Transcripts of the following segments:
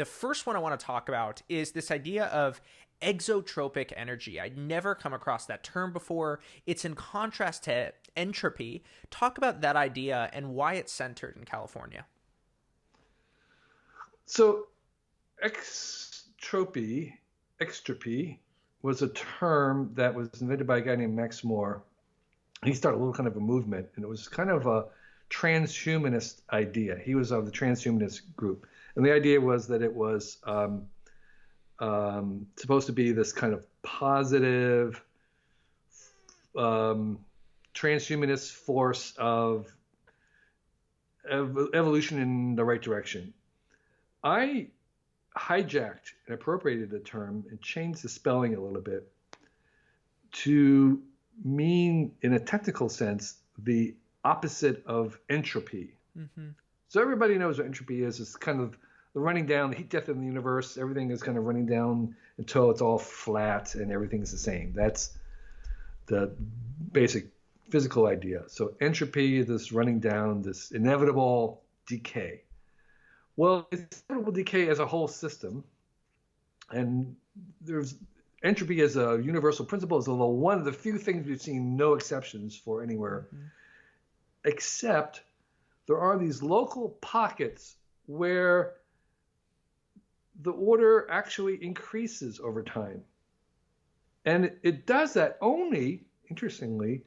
The first one I want to talk about is this idea of exotropic energy. I'd never come across that term before. It's in contrast to entropy. Talk about that idea and why it's centered in California. So extropy was a term that was invented by a guy named Max Moore. He started a little kind of a movement, and it was kind of a transhumanist idea. He was of the transhumanist group, and the idea was that it was supposed to be this kind of positive transhumanist force of evolution in the right direction. I hijacked and appropriated the term and changed the spelling a little bit to mean, in a technical sense, the opposite of entropy. Mm-hmm. So everybody knows what entropy is. It's kind of the running down, the heat death of the universe. Everything is kind of running down until it's all flat and everything's the same. That's the basic physical idea. So entropy, this running down, this inevitable decay. Well, it's inevitable decay as a whole system, and there's entropy as a universal principle is one of the few things we've seen no exceptions for anywhere, except there are these local pockets where the order actually increases over time. And it does that only, interestingly,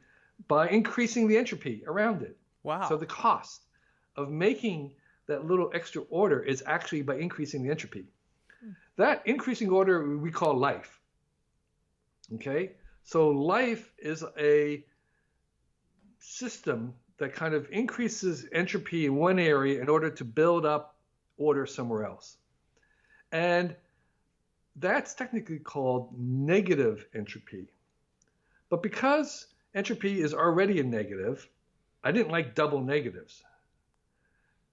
by increasing the entropy around it. Wow. So the cost of making that little extra order is actually by increasing the entropy. That increasing order we call life. Okay? So life is a system that kind of increases entropy in one area in order to build up order somewhere else. And that's technically called negative entropy. But because entropy is already a negative, I didn't like double negatives.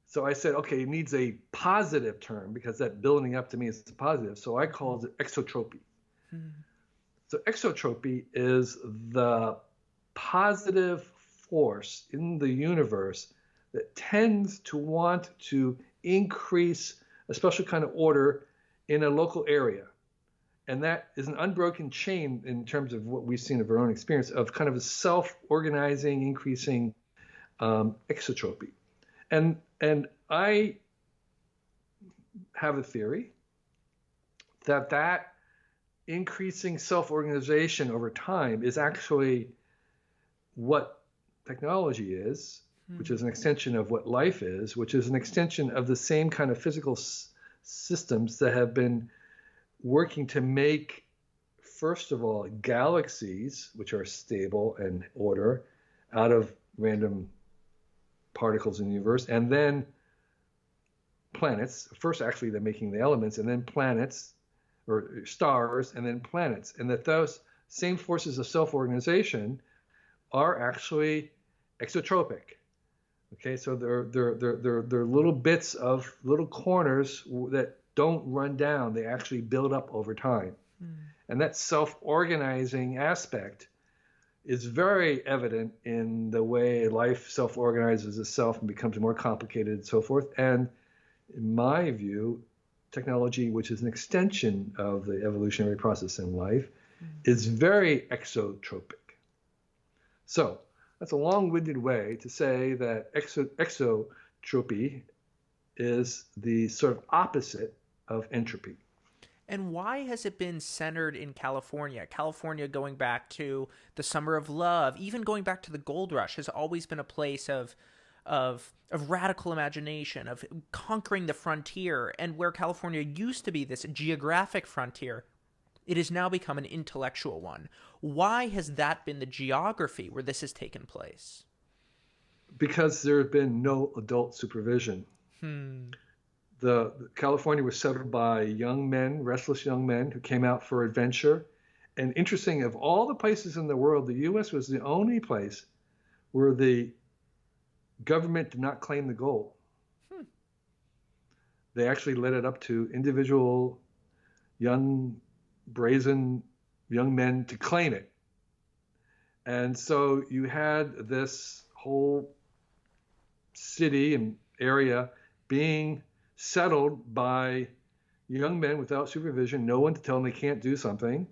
So I said, okay, it needs a positive term because that building up to me is positive. So I called it exotropy. So exotropy is the positive force in the universe that tends to want to increase a special kind of order in a local area. And that is an unbroken chain in terms of what we've seen of our own experience of kind of a self-organizing, increasing exotropy. And I have a theory that increasing self-organization over time is actually what technology is, which is an extension of what life is, which is an extension of the same kind of physical systems that have been working to make, first of all, galaxies, which are stable and order, out of random particles in the universe, and then planets. First, actually, they're making the elements, and then planets, or stars, and then planets. And that those same forces of self-organization are actually exotropic. Okay, so they're little bits of little corners that don't run down. They actually build up over time. And that self-organizing aspect is very evident in the way life self-organizes itself and becomes more complicated and so forth. And in my view, technology, which is an extension of the evolutionary process in life, is very exotropic. So that's a long-winded way to say that exotropy is the sort of opposite of entropy. And why has it been centered in California? California, going back to the Summer of Love, even going back to the Gold Rush, has always been a place of radical imagination, of conquering the frontier. And where California used to be this geographic frontier, it has now become an intellectual one. Why has that been the geography where this has taken place? Because there have been no adult supervision. The California was settled by young men, restless young men who came out for adventure. And interesting, of all the places in the world, the U.S. was the only place where the government did not claim the gold. They actually let it up to individual young, brazen young men to claim it. And so you had this whole city and area being settled by young men without supervision, no one to tell them they can't do something.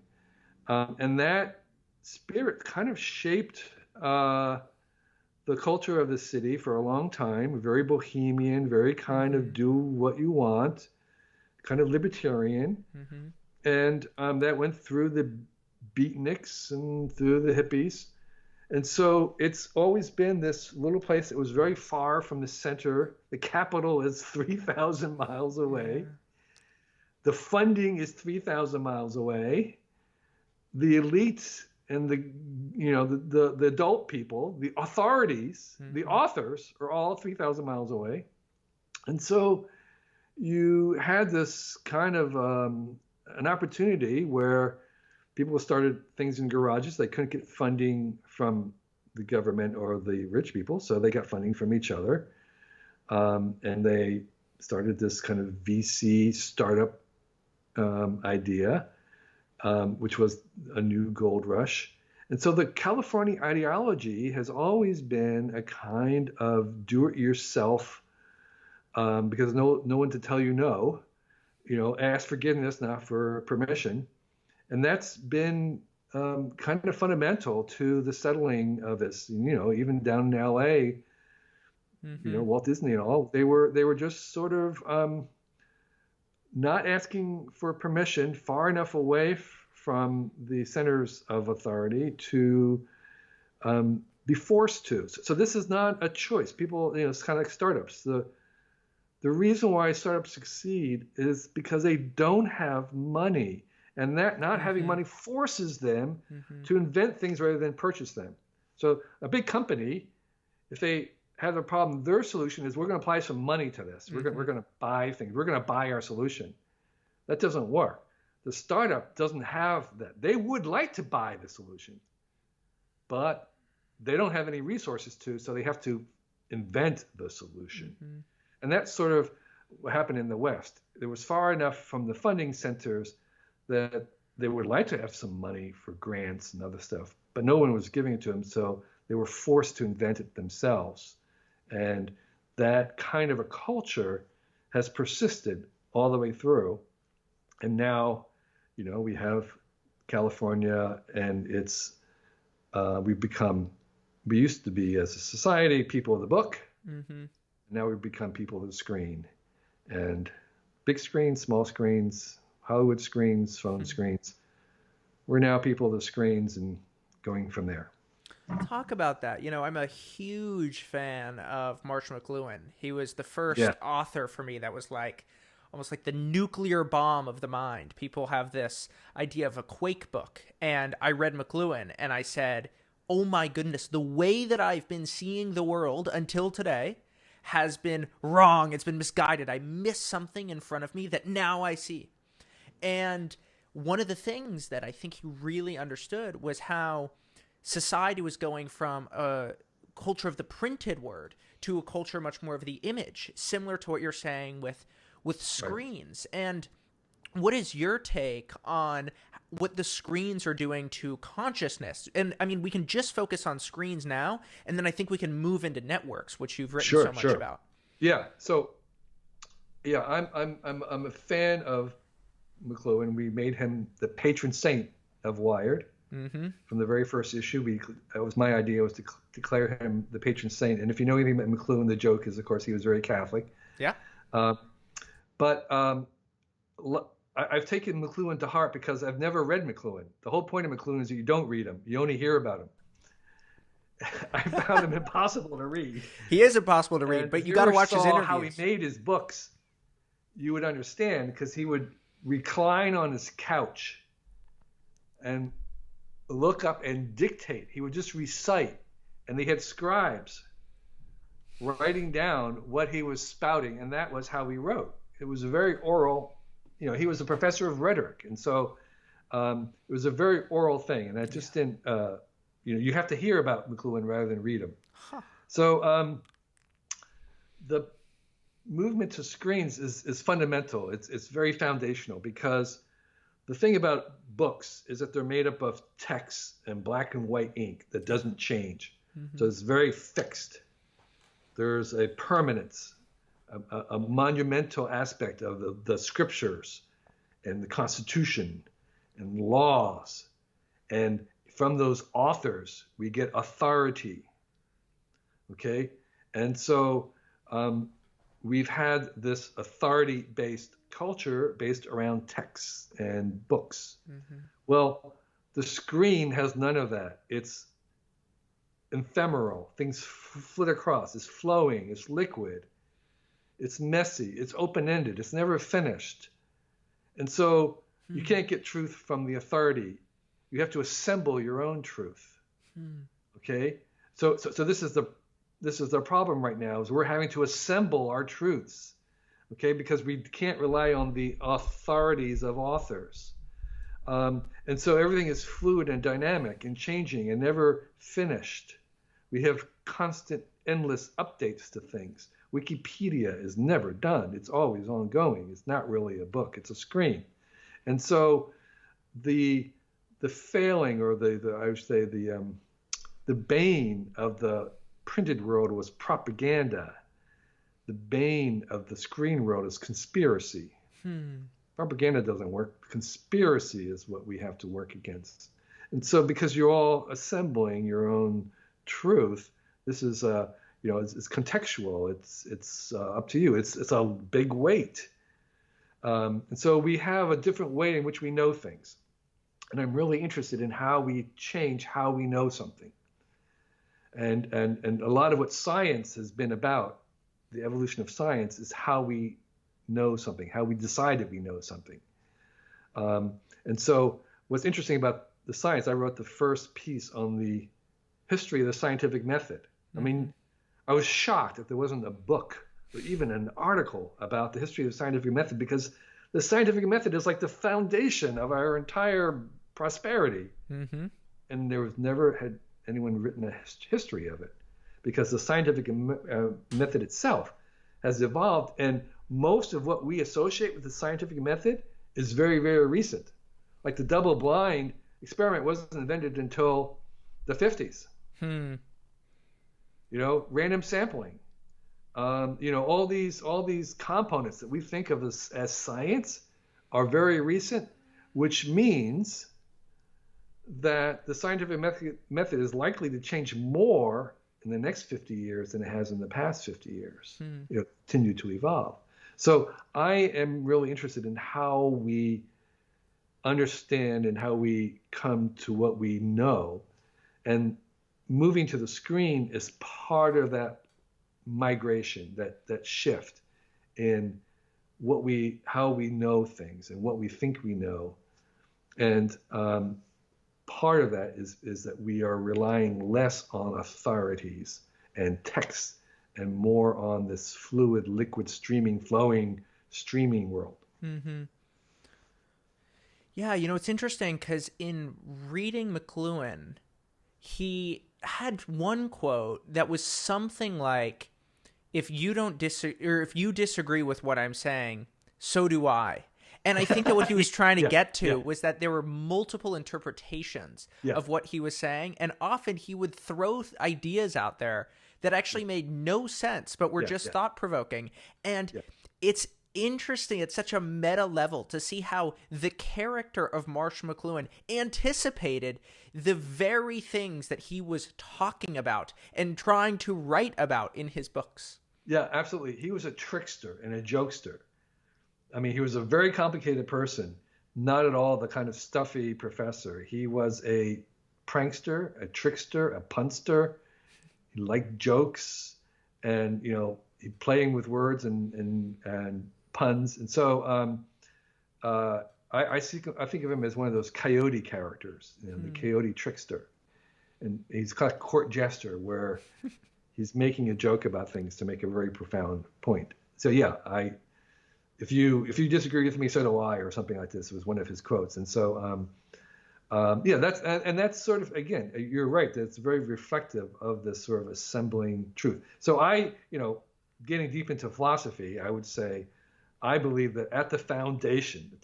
And that spirit kind of shaped the culture of the city for a long time. Very bohemian, very kind of do what you want, kind of libertarian. And that went through the beatniks and through the hippies. And so it's always been this little place that was very far from the center. The capital is 3,000 miles away. The funding is 3,000 miles away. The elites and the adult people, the authorities, the authors are all 3,000 miles away. And so you had this kind of an opportunity where people started things in garages. They couldn't get funding from the government or the rich people, so they got funding from each other. And they started this kind of VC startup idea, which was a new gold rush. And so the California ideology has always been a kind of do-it-yourself, because no one to tell you no. Ask forgiveness, not for permission. And that's been kind of fundamental to the settling of this. Even down in LA, Walt Disney and all, they were just sort of not asking for permission, far enough away from the centers of authority to be forced to. So this is not a choice. People, it's kind of like startups. The reason why startups succeed is because they don't have money. And that not having money forces them to invent things rather than purchase them. So a big company, if they have a problem, their solution is we're going to apply some money to this. We're going to buy things. We're going to buy our solution. That doesn't work. The startup doesn't have that. They would like to buy the solution, but they don't have any resources to, so they have to invent the solution. And that's sort of what happened in the West. It was far enough from the funding centers that they would like to have some money for grants and other stuff, but no one was giving it to them, so they were forced to invent it themselves. And that kind of a culture has persisted all the way through. And now, we have California, and it's we used to be, as a society, people of the book. Now we've become people of the screen, and big screens, small screens, Hollywood screens, phone screens. We're now people of the screens and going from there. Talk about that. I'm a huge fan of Marsh McLuhan. He was the first author for me that was almost like the nuclear bomb of the mind. People have this idea of a Quake book, and I read McLuhan and I said, oh my goodness, the way that I've been seeing the world until today has been wrong. It's been misguided. I missed something in front of me that now I see. And one of the things that I think he really understood was how society was going from a culture of the printed word to a culture much more of the image, similar to what you're saying with screens. Right. And what is your take on what the screens are doing to consciousness? And I mean, we can just focus on screens now, and then I think we can move into networks, which you've written so much about. Yeah. So, I'm a fan of McLuhan. We made him the patron saint of Wired from the very first issue. That was my idea, was to declare him the patron saint. And if you know anything about McLuhan, the joke is, of course, he was very Catholic. Yeah. But I've taken McLuhan to heart because I've never read McLuhan. The whole point of McLuhan is that you don't read him. You only hear about him. I found him impossible to read. He is impossible to read, but you got to watch his interviews. How he made his books, you would understand, because he would recline on his couch and look up and dictate. He would just recite, and they had scribes writing down what he was spouting, and that was how he wrote. It was a very oral, he was a professor of rhetoric, and so it was a very oral thing, and I just didn't, you have to hear about McLuhan rather than read him. So the movement to screens is fundamental. It's very foundational, because the thing about books is that they're made up of text and black and white ink that doesn't change. So it's very fixed. There's a permanence, a monumental aspect of the scriptures and the Constitution and laws. And from those authors, we get authority. Okay? And so we've had this authority-based culture based around texts and books. Mm-hmm. Well, the screen has none of that. It's ephemeral. Things flit across. It's flowing. It's liquid. It's messy. It's open-ended. It's never finished. And so you can't get truth from the authority. You have to assemble your own truth. Okay? So this is the problem right now, is we're having to assemble our truths. Okay? Because we can't rely on the authorities of authors. And so everything is fluid and dynamic and changing and never finished. We have constant, endless updates to things. Wikipedia is never done. It's always ongoing. It's not really a book. It's a screen. And so the failing, or I would say the bane of the printed world was propaganda. The bane of the screen world is conspiracy. Propaganda doesn't work. Conspiracy is what we have to work against. And so because you're all assembling your own truth, this is it's contextual. It's up to you. It's a big weight. And so we have a different way in which we know things. And I'm really interested in how we change how we know something. And a lot of what science has been about, the evolution of science, is how we know something, how we decide that we know something. And so what's interesting about the science, I wrote the first piece on the history of the scientific method. I mean, I was shocked that there wasn't a book or even an article about the history of the scientific method, because the scientific method is like the foundation of our entire prosperity. And there was never had anyone written a history of it, because the scientific method itself has evolved, and most of what we associate with the scientific method is very, very recent. Like the double-blind experiment wasn't invented until the 50s. Random sampling. All these components that we think of as science are very recent, which means that the scientific method is likely to change more in the next 50 years than it has in the past 50 years. Continue to evolve. So I am really interested in how we understand and how we come to what we know. And moving to the screen is part of that migration, that shift in how we know things and what we think we know. And part of that is that we are relying less on authorities and texts and more on this fluid, liquid, flowing, streaming world. Yeah, it's interesting because in reading McLuhan, he had one quote that was something like, if you disagree with what I'm saying, so do I. And I think that what he was trying to get to was that there were multiple interpretations of what he was saying. And often he would throw ideas out there that actually made no sense, but were just thought-provoking. And it's interesting at such a meta level to see how the character of Marshall McLuhan anticipated the very things that he was talking about and trying to write about in his books. Yeah, absolutely. He was a trickster and a jokester. I mean, he was a very complicated person, not at all the kind of stuffy professor. He was a prankster, a trickster, a punster. He liked jokes and, playing with words and puns. And so I think of him as one of those coyote characters, the coyote trickster. And he's kind of court jester where he's making a joke about things to make a very profound point. So if you disagree with me, so do I, or something like this was one of his quotes. And so that's sort of, again, you're right, that's very reflective of this sort of assembling truth. So getting deep into philosophy, I would say I believe that at the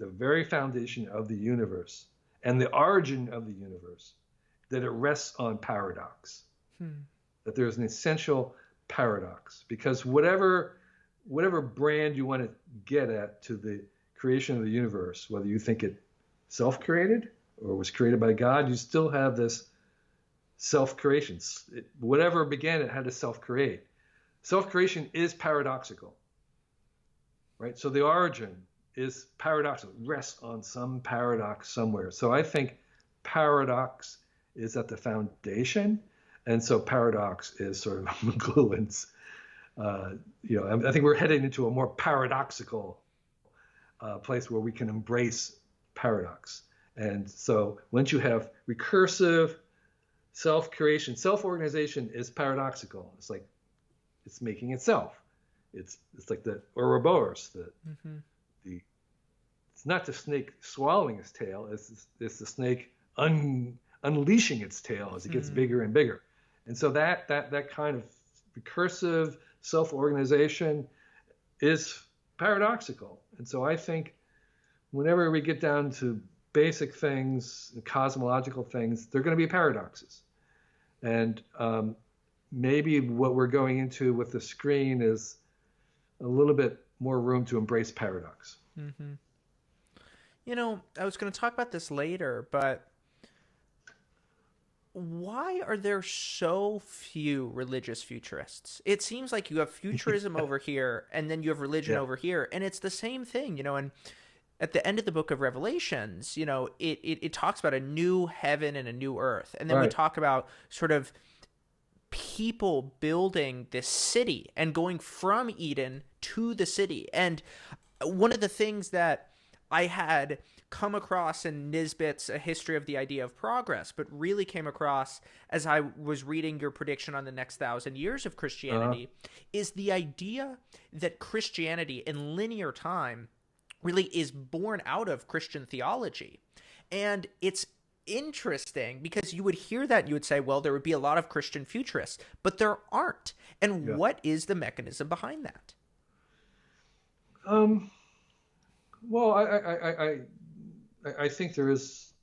very foundation of the universe and the origin of the universe, that it rests on paradox. That there's an essential paradox, because whatever brand you want to get at to the creation of the universe, whether you think it self-created or was created by God, you still have this self-creation. Whatever began it had to self-create. Self-creation is paradoxical, right? So the origin is paradoxical, rests on some paradox somewhere. So I think paradox is at the foundation, and so paradox is sort of McLuhan's. I think we're heading into a more paradoxical place where we can embrace paradox. And so once you have recursive self-creation, self-organization is paradoxical. It's like it's making itself. It's like the Ouroboros, it's not the snake swallowing its tail. It's the snake unleashing its tail as it gets bigger and bigger. And so that kind of recursive self-organization is paradoxical. And so I think whenever we get down to basic things, cosmological things, they're going to be paradoxes. And maybe what we're going into with the screen is a little bit more room to embrace paradox. Mm-hmm. I was going to talk about this later, but why are there so few religious futurists? It seems like you have futurism over here, and then you have religion over here, and it's the same thing, and at the end of the book of Revelations, it talks about a new heaven and a new earth. And then we talk about sort of people building this city and going from Eden to the city. And one of the things that I had come across in Nisbet's A History of the Idea of Progress, but really came across as I was reading your prediction on the next 1,000 years of Christianity, is the idea that Christianity in linear time really is born out of Christian theology. And it's interesting because you would hear that and you would say, well, there would be a lot of Christian futurists, but there aren't. And what is the mechanism behind that? Well, I think there is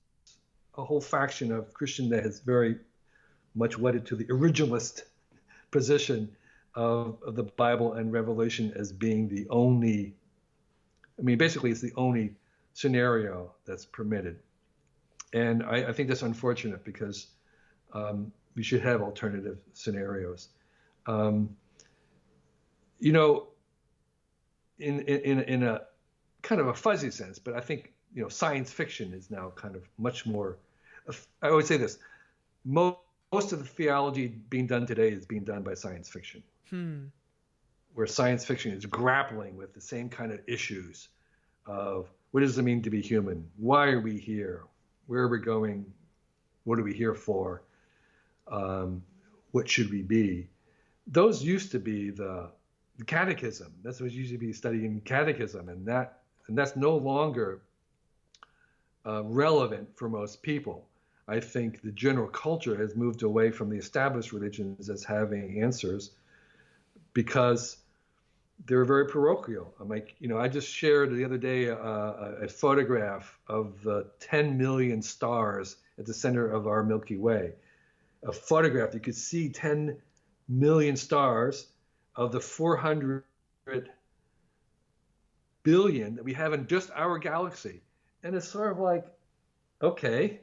a whole faction of Christian that is very much wedded to the originalist position of the Bible and Revelation as being the only, basically it's the only scenario that's permitted. And I think that's unfortunate because we should have alternative scenarios. In a kind of a fuzzy sense, but I think, science fiction is now kind of much more, I always say this, most of the theology being done today is being done by science fiction, where science fiction is grappling with the same kind of issues of what does it mean to be human? Why are we here? Where are we going? What are we here for? What should we be? Those used to be the catechism. That's what used to be studying catechism, and that's no longer relevant for most people. I think the general culture has moved away from the established religions as having answers because they're very parochial. I just shared the other day a photograph of the 10 million stars at the center of our Milky Way. A photograph, you could see 10 million stars of the 400 billion that we have in just our galaxy. And it's sort of like, okay.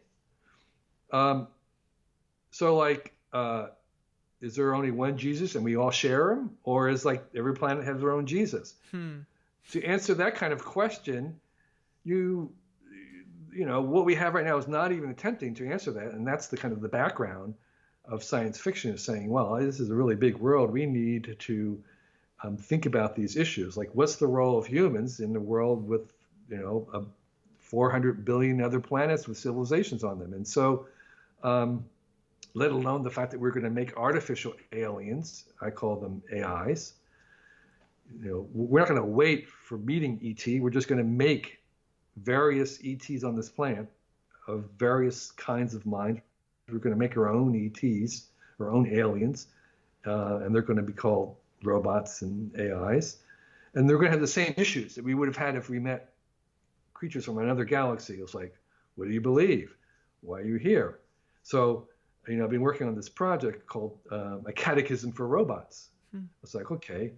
Is there only one Jesus and we all share him? Or is like every planet has their own Jesus? To answer that kind of question, what we have right now is not even attempting to answer that. And that's the kind of the background of science fiction, is saying, well, this is a really big world. We need to think about these issues. Like, what's the role of humans in the world with, 400 billion other planets with civilizations on them? And so, let alone the fact that we're going to make artificial aliens, I call them AIs. We're not going to wait for meeting ET. We're just going to make various ETs on this planet of various kinds of minds. We're going to make our own ETs, our own aliens, and they're going to be called robots and AIs. And they're going to have the same issues that we would have had if we met creatures from another galaxy. It's like, what do you believe? Why are you here? So, I've been working on this project called A Catechism for Robots. It's like, okay,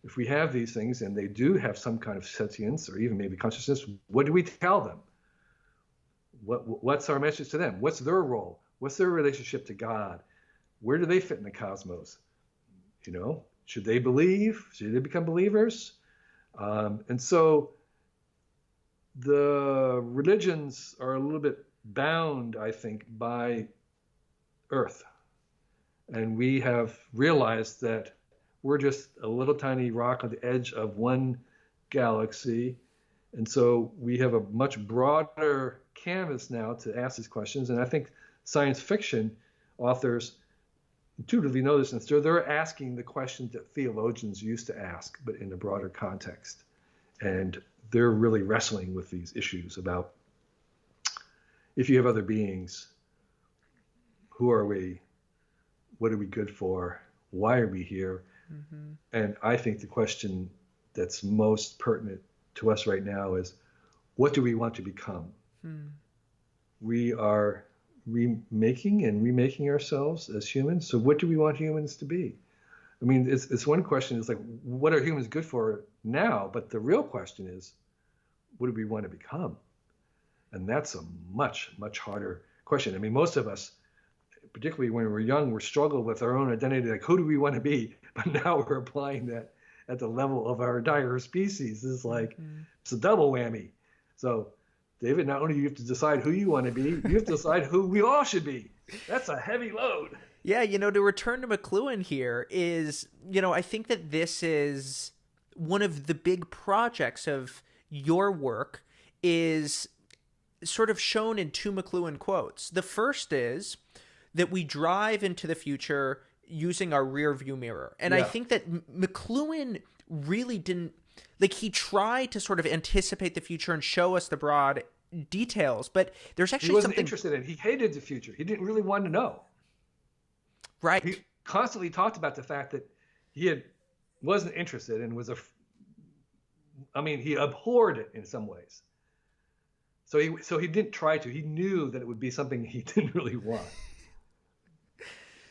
if we have these things and they do have some kind of sentience or even maybe consciousness, what do we tell them? What's our message to them? What's their role? What's their relationship to God? Where do they fit in the cosmos? Should they believe? Should they become believers? And so the religions are a little bit bound, I think, by Earth. And we have realized that we're just a little tiny rock on the edge of one galaxy. And so we have a much broader canvas now to ask these questions. And I think science fiction authors intuitively know this, and so they're asking the questions that theologians used to ask, but in a broader context. And they're really wrestling with these issues about, if you have other beings, who are we? What are we good for? Why are we here? Mm-hmm. And I think the question that's most pertinent to us right now is, what do we want to become? We are remaking ourselves as humans. So what do we want humans to be? I mean, it's one question. It's like, what are humans good for now? But the real question is, what do we want to become? And that's a much, much harder question. I mean, most of us, particularly when we're young, we struggle with our own identity. Like, who do we want to be? But now we're applying that at the level of our entire species. It's like, it's a double whammy. So, David, not only do you have to decide who you want to be, you have to decide who we all should be. That's a heavy load. Yeah, to return to McLuhan here is, I think that this is one of the big projects of your work is sort of shown in two McLuhan quotes. The first is that we drive into the future using our rear view mirror. And I think that McLuhan really didn't, he tried to sort of anticipate the future and show us the broad details, but there's actually he wasn't something interested in. He hated the future. He didn't really want to know. Right. He constantly talked about the fact that wasn't interested and he abhorred it in some ways. So he didn't try to. He knew that it would be something he didn't really want.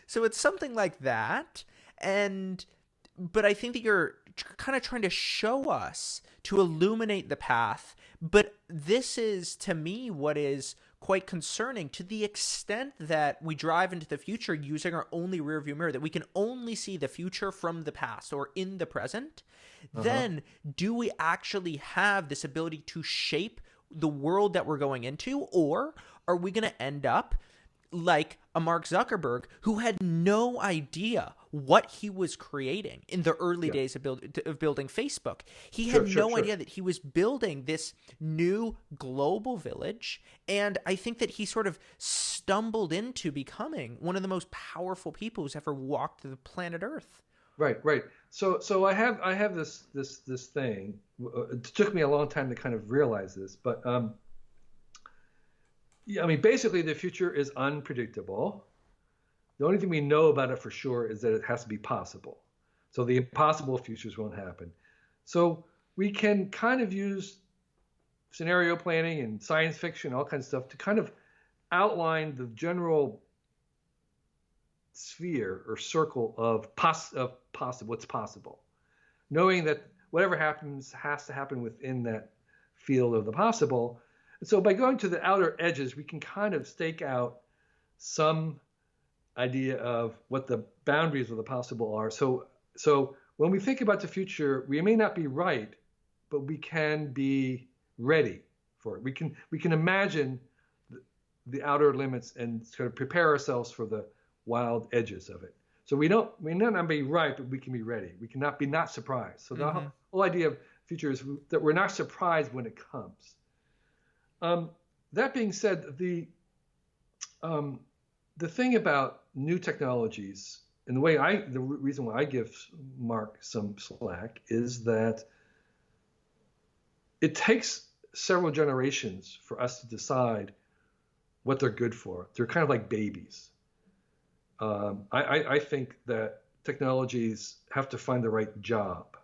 So it's something like that, but I think that you're kind of trying to show us, to illuminate the path. But this is, to me, what is quite concerning, to the extent that we drive into the future using our only rearview mirror, that we can only see the future from the past or in the present. Then do we actually have this ability to shape the world that we're going into, or are we going to end up like a Mark Zuckerberg who had no idea what he was creating in the early days of building Facebook? He had no idea that he was building this new global village, and I think that he sort of stumbled into becoming one of the most powerful people who's ever walked the planet Earth. Right. So I have this thing. It took me a long time to kind of realize this, but basically the future is unpredictable. The only thing we know about it for sure is that it has to be possible. So the impossible futures won't happen. So we can kind of use scenario planning and science fiction, all kinds of stuff, to kind of outline the general sphere or circle of what's possible, knowing that whatever happens has to happen within that field of the possible. And so by going to the outer edges, we can kind of stake out some idea of what the boundaries of the possible are. So when we think about the future, we may not be right, but we can be ready for it. We can imagine the outer limits and sort of prepare ourselves for the wild edges of it. So we may not be right, but we can be ready. We cannot be not surprised. So the whole idea of future is that we're not surprised when it comes. That being said, the thing about new technologies, and the reason why I give Mark some slack, is that it takes several generations for us to decide what they're good for. They're kind of like babies. I think that technologies have to find the right job,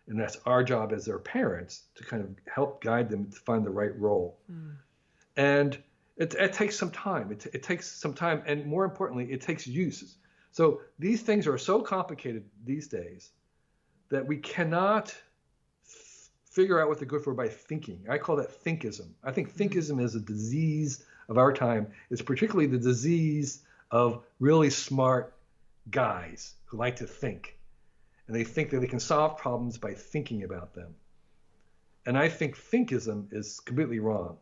and that's our job as their parents to kind of help guide them to find the right role. And it takes some time. It takes some time, and more importantly, it takes use. So these things are so complicated these days that we cannot figure out what they're good for by thinking. I call that thinkism. I think thinkism is a disease of our time. It's particularly the disease of really smart guys who like to think. And they think that they can solve problems by thinking about them. And I think thinkism is completely wrong.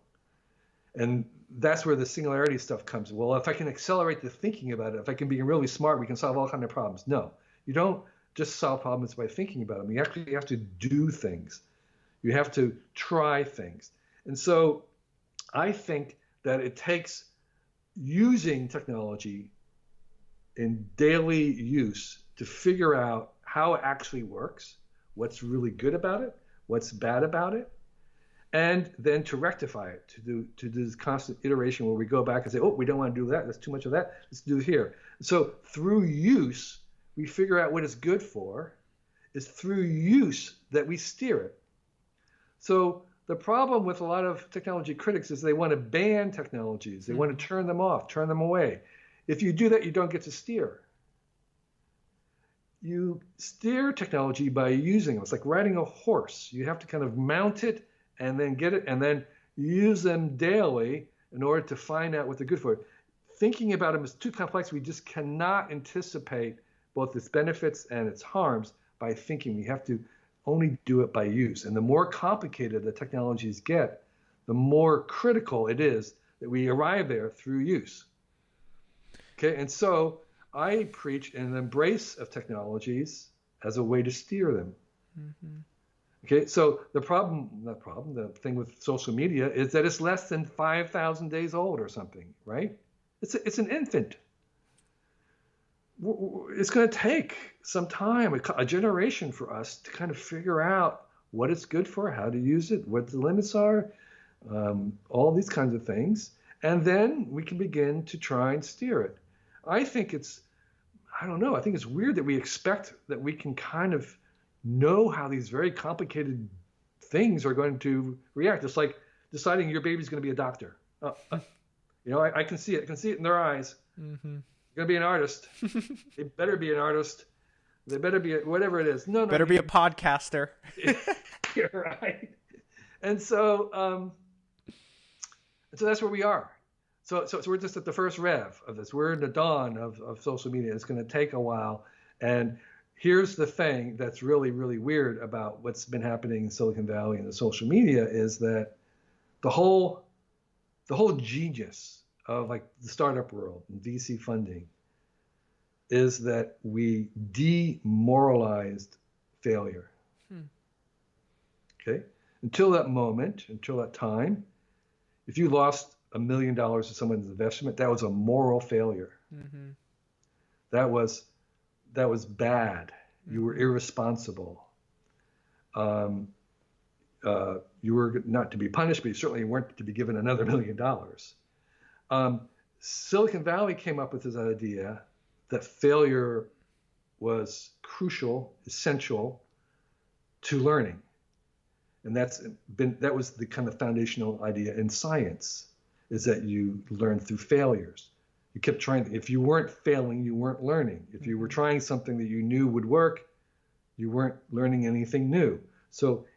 And that's where the singularity stuff comes. Well, if I can accelerate the thinking about it, if I can be really smart, we can solve all kinds of problems. No, you don't just solve problems by thinking about them. You actually have to do things. You have to try things. And so I think that it takes using technology in daily use to figure out how it actually works, what's really good about it, what's bad about it, and then to rectify it, to do this constant iteration where we go back and say, oh, we don't want to do that, there's too much of that, let's do it here. So through use, we figure out what it's good for. It's through use that we steer it. So the problem with a lot of technology critics is they want to ban technologies. They want to turn them off, turn them away. If you do that, you don't get to steer. You steer technology by using it. It's like riding a horse. You have to kind of mount it and then get it and then use them daily in order to find out what they're good for. Thinking about them is too complex. We just cannot anticipate both its benefits and its harms by thinking. We have to only do it by use. And the more complicated the technologies get, the more critical it is that we arrive there through use. Okay, and so I preach an embrace of technologies as a way to steer them. Mm-hmm. Okay, so the thing with social media is that it's less than 5,000 days old or something, right? It's an infant. It's going to take some time, a generation for us to kind of figure out what it's good for, how to use it, what the limits are, all these kinds of things. And then we can begin to try and steer it. I think it's weird that we expect that we can kind of know how these very complicated things are going to react. It's like deciding your baby's going to be a doctor. I can see it. I can see it in their eyes. Mm-hmm. Going to be an artist. They better be an artist. They better be whatever it is. No, better be a podcaster. You're right. And so that's where we are. So we're just at the first rev of this. We're in the dawn of social media. It's going to take a while. And here's the thing that's really, really weird about what's been happening in Silicon Valley and the social media is that the whole genius of like the startup world and VC funding is that we demoralized failure. Okay? Until that time, if you lost $1 million to someone's investment, that was a moral failure. Mm-hmm. That was bad. You were irresponsible. You were not to be punished, but you certainly weren't to be given another $1 million. Silicon Valley came up with this idea that failure was crucial, essential to learning. And that was the kind of foundational idea in science, is that you learn through failures. You kept trying. If you weren't failing, you weren't learning. If you were trying something that you knew would work, you weren't learning anything new. So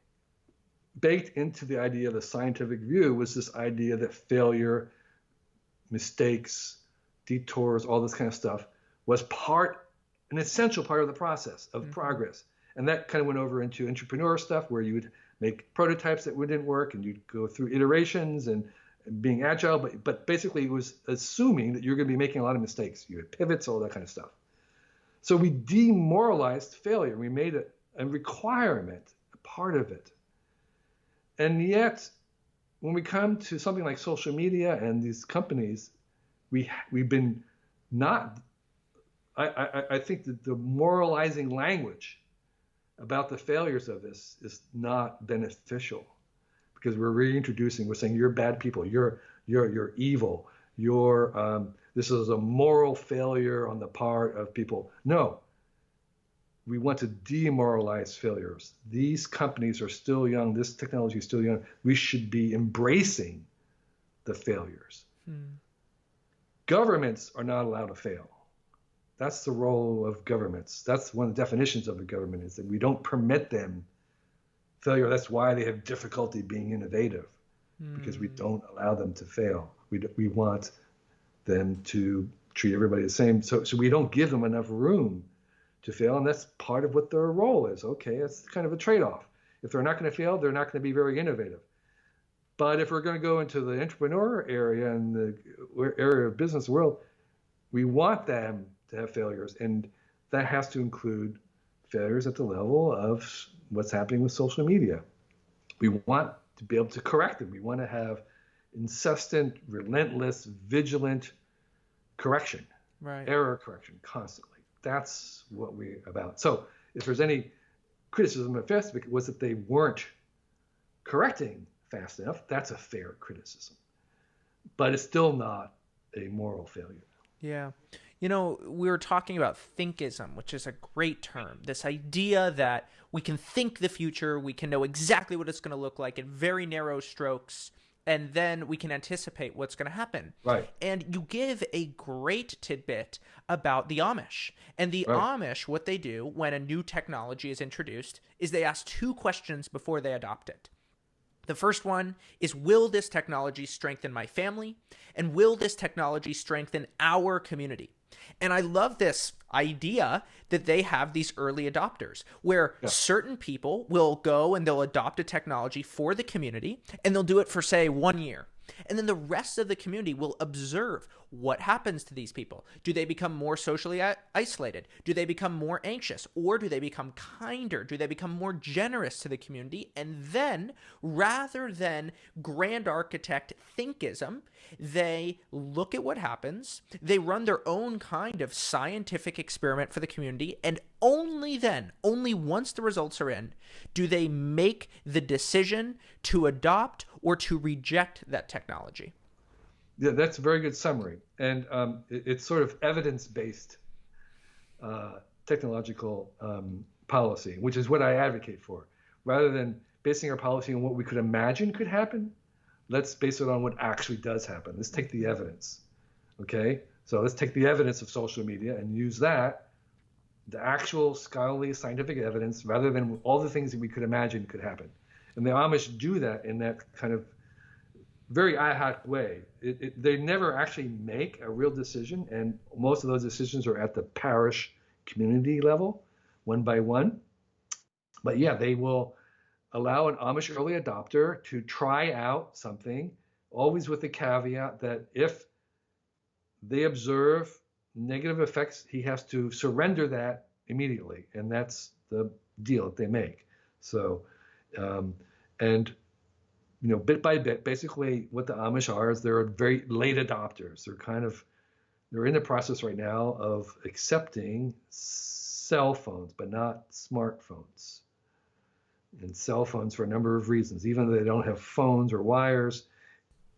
baked into the idea of the scientific view was this idea that failure, mistakes, detours, all this kind of stuff was an essential part of the process of progress. And that kind of went over into entrepreneur stuff where you would make prototypes that didn't work and you'd go through iterations and being agile, but basically it was assuming that you're going to be making a lot of mistakes. You had pivots, all that kind of stuff. So we demoralized failure. We made it a requirement, a part of it. And yet, when we come to something like social media and these companies, we've been not. I think that the moralizing language about the failures of this is not beneficial, because we're reintroducing. We're saying you're bad people. You're evil. This is a moral failure on the part of people. No. We want to demoralize failures. These companies are still young. This technology is still young. We should be embracing the failures. Governments are not allowed to fail. That's the role of governments. That's one of the definitions of a government, is that we don't permit them failure. That's why they have difficulty being innovative, because we don't allow them to fail. We want them to treat everybody the same. So we don't give them enough room to fail, and that's part of what their role is. Okay, it's kind of a trade-off. If they're not going to fail, they're not going to be very innovative. But if we're going to go into the entrepreneur area and the area of business world, we want them to have failures, and that has to include failures at the level of what's happening with social media. We want to be able to correct them. We want to have incessant, relentless, vigilant correction, error correction constantly. That's what we're about. So if there's any criticism of Facebook, was that they weren't correcting fast enough. That's a fair criticism, but it's still not a moral failure. Yeah. You know, we were talking about thinkism, which is a great term. This idea that we can think the future, we can know exactly what it's going to look like in very narrow strokes, and then we can anticipate what's going to happen. Right. And you give a great tidbit about the Amish. And the Amish, what they do when a new technology is introduced is they ask two questions before they adopt it. The first one is, will this technology strengthen my family? And will this technology strengthen our community? And I love this idea that they have these early adopters where certain people will go and they'll adopt a technology for the community, and they'll do it for, say, 1 year. And then the rest of the community will observe what happens to these people. Do they become more socially isolated? Do they become more anxious? Or do they become kinder? Do they become more generous to the community? And then, rather than grand architect thinkism, they look at what happens, they run their own kind of scientific experiment for the community, and only then, only once the results are in, do they make the decision to adopt or to reject that technology. Yeah, that's a very good summary. And it's sort of evidence-based technological policy, which is what I advocate for. Rather than basing our policy on what we could imagine could happen, let's base it on what actually does happen. Let's take the evidence, okay? So let's take the evidence of social media and use that, the actual scholarly scientific evidence, rather than all the things that we could imagine could happen. And the Amish do that in that kind of very ad hoc way. They never actually make a real decision, and most of those decisions are at the parish community level, one by one. But yeah, they will allow an Amish early adopter to try out something, always with the caveat that if they observe negative effects, he has to surrender that immediately, and that's the deal that they make. So, and you know, bit by bit, basically what the Amish are is they're very late adopters. They're in the process right now of accepting cell phones, but not smartphones. And cell phones for a number of reasons. Even though they don't have phones or wires,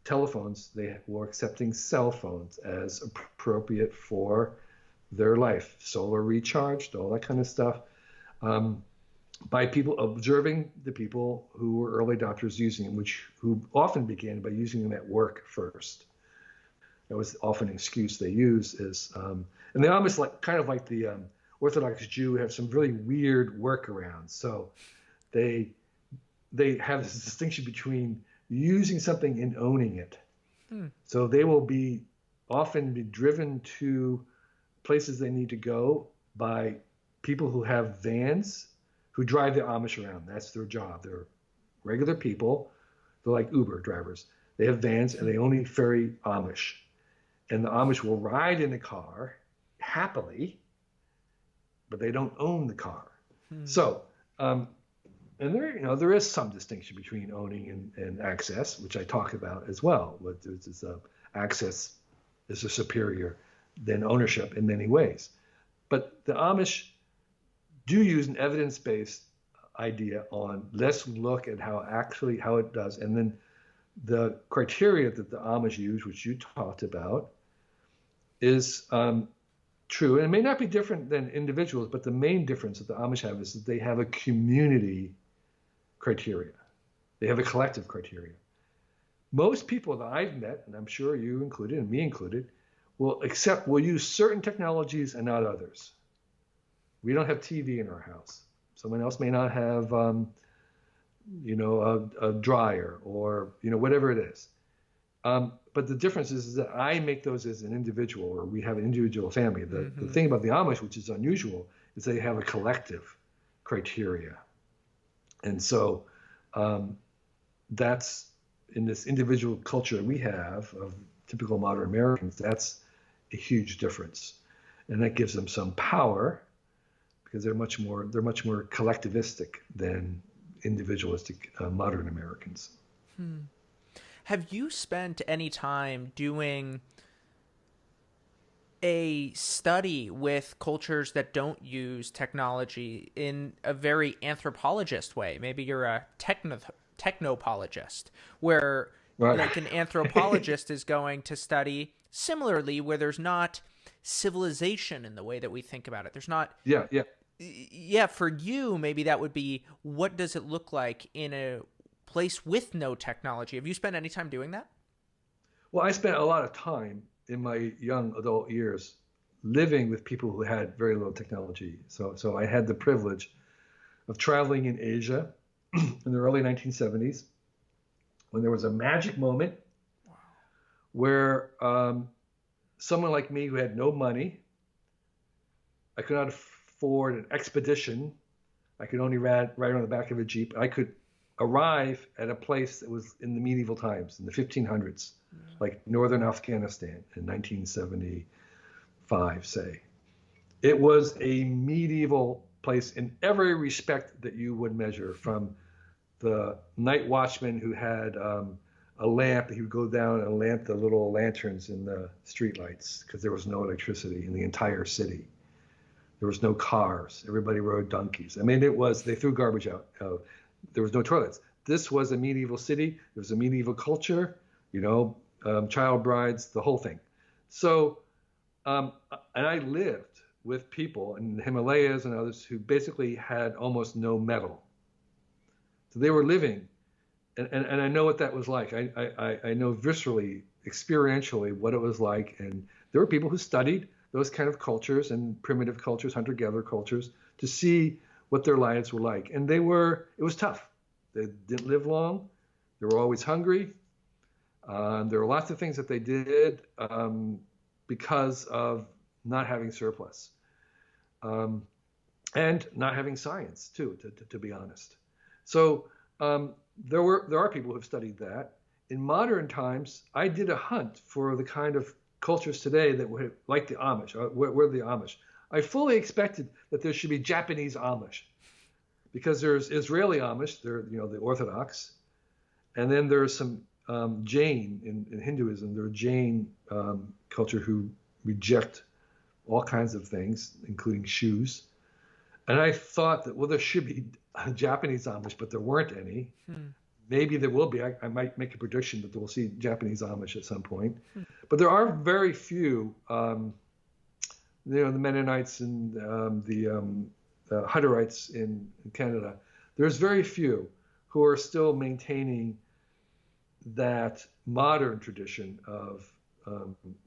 telephones, they were accepting cell phones as appropriate for their life. Solar recharged, all that kind of stuff. By people observing the people who were early adopters using them, who often began by using them at work first. That was often an excuse they use. And they almost kind of like the Orthodox Jew have some really weird workarounds. So they have this distinction between using something and owning it. So they will often be driven to places they need to go by people who have vans, who drive the Amish around. That's their job. They're regular people. They're like Uber drivers. They have vans and they only ferry Amish. And the Amish will ride in the car happily, but they don't own the car. So, and there is some distinction between owning and access, which I talk about as well. But access is a superior than ownership in many ways. But the Amish do use an evidence-based idea on let's look at how it does. And then the criteria that the Amish use, which you talked about, is true. And it may not be different than individuals, but the main difference that the Amish have is that they have a community criteria. They have a collective criteria. Most people that I've met, and I'm sure you included and me included, we'll use certain technologies and not others. We don't have TV in our house. Someone else may not have, a dryer or, whatever it is. But the difference is that I make those as an individual, or we have an individual family. The thing about the Amish, which is unusual, is they have a collective criteria. And so that's in this individual culture that we have of typical modern Americans, that's a huge difference. And that gives them some power because they're much more collectivistic than individualistic modern Americans. Have you spent any time doing a study with cultures that don't use technology in a very anthropologist way? Maybe you're a technopologist, where Right. like an anthropologist is going to study similarly, where there's not civilization in the way that we think about it. There's not. Yeah. Yeah, for you, maybe that would be, what does it look like in a place with no technology? Have you spent any time doing that? Well, I spent a lot of time in my young adult years living with people who had very little technology. So I had the privilege of traveling in Asia in the early 1970s when there was a magic moment where someone like me who had no money, I could not afford an expedition. I could only ride on the back of a Jeep. I could arrive at a place that was in the medieval times, in the 1500s, like northern Afghanistan in 1975, say. It was a medieval place in every respect that you would measure, from the night watchman who had a lamp. He would go down and lamp the little lanterns in the streetlights because there was no electricity in the entire city. There was no cars. Everybody rode donkeys. I mean, they threw garbage out. There was no toilets. This was a medieval city. There was a medieval culture, child brides, the whole thing. So, and I lived with people in the Himalayas and others who basically had almost no metal. So they were living, and I know what that was like. I know viscerally, experientially what it was like. And there were people who studied those kind of cultures and primitive cultures, hunter-gatherer cultures, to see what their lives were like. And it was tough. They didn't live long. They were always hungry. There were lots of things that they did because of not having surplus. And not having science, too, to be honest. So there are people who have studied that. In modern times, I did a hunt for the kind of cultures today that were like the Amish. We're the Amish. I fully expected that there should be Japanese Amish, because there's Israeli Amish, they're the Orthodox, and then there's some Jain in Hinduism. There are Jain culture who reject all kinds of things, including shoes. And I thought that, well, there should be Japanese Amish, but there weren't any. Maybe there will be. I might make a prediction that we'll see Japanese Amish at some point. But there are very few, the Mennonites and the Hutterites in Canada. There's very few who are still maintaining that modern tradition of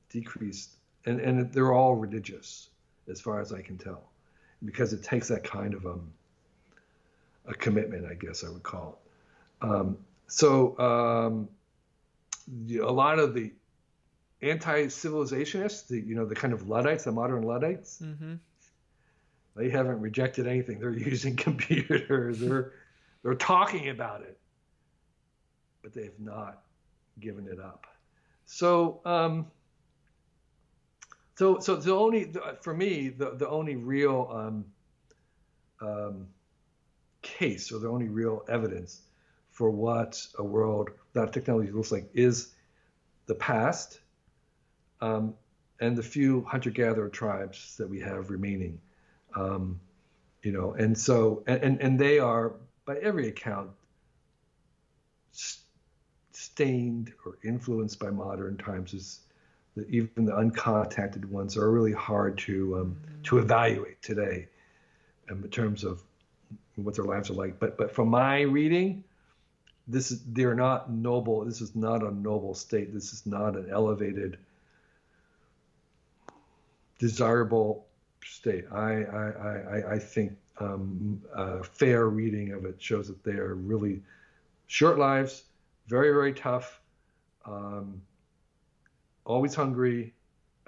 decreased, and they're all religious, as far as I can tell, because it takes that kind of a commitment, I guess I would call it. A lot of the anti-civilizationists, the kind of Luddites, the modern Luddites, they haven't rejected anything. They're using computers. They're talking about it, but they have not given it up. So the only, for me, the only real case, or the only real evidence for what a world without technology looks like is the past, and the few hunter-gatherer tribes that we have remaining, and they are, by every account, stained or influenced by modern times. Even the uncontacted ones are really hard to evaluate today, in terms of what their lives are like. But from my reading, they're not noble. This is not a noble state. This is not an elevated desirable state. I think a fair reading of it shows that they are really short lives, very, very tough, always hungry.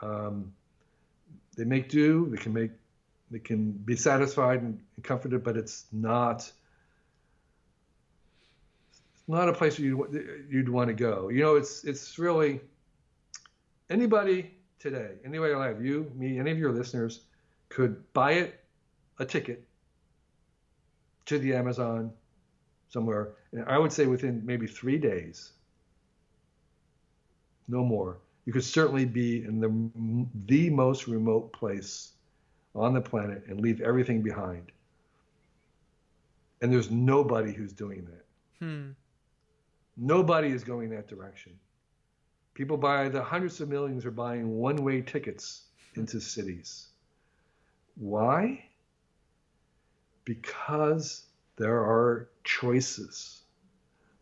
They make do. They can be satisfied and comforted, but it's not a place you'd want to go. It's really anybody today, anybody alive, you, me, any of your listeners could buy a ticket to the Amazon somewhere, and I would say within maybe 3 days, no more, you could certainly be in the most remote place on the planet and leave everything behind. And there's nobody who's doing that. Nobody is going that direction. People by the hundreds of millions are buying one-way tickets into cities. Why? Because there are choices.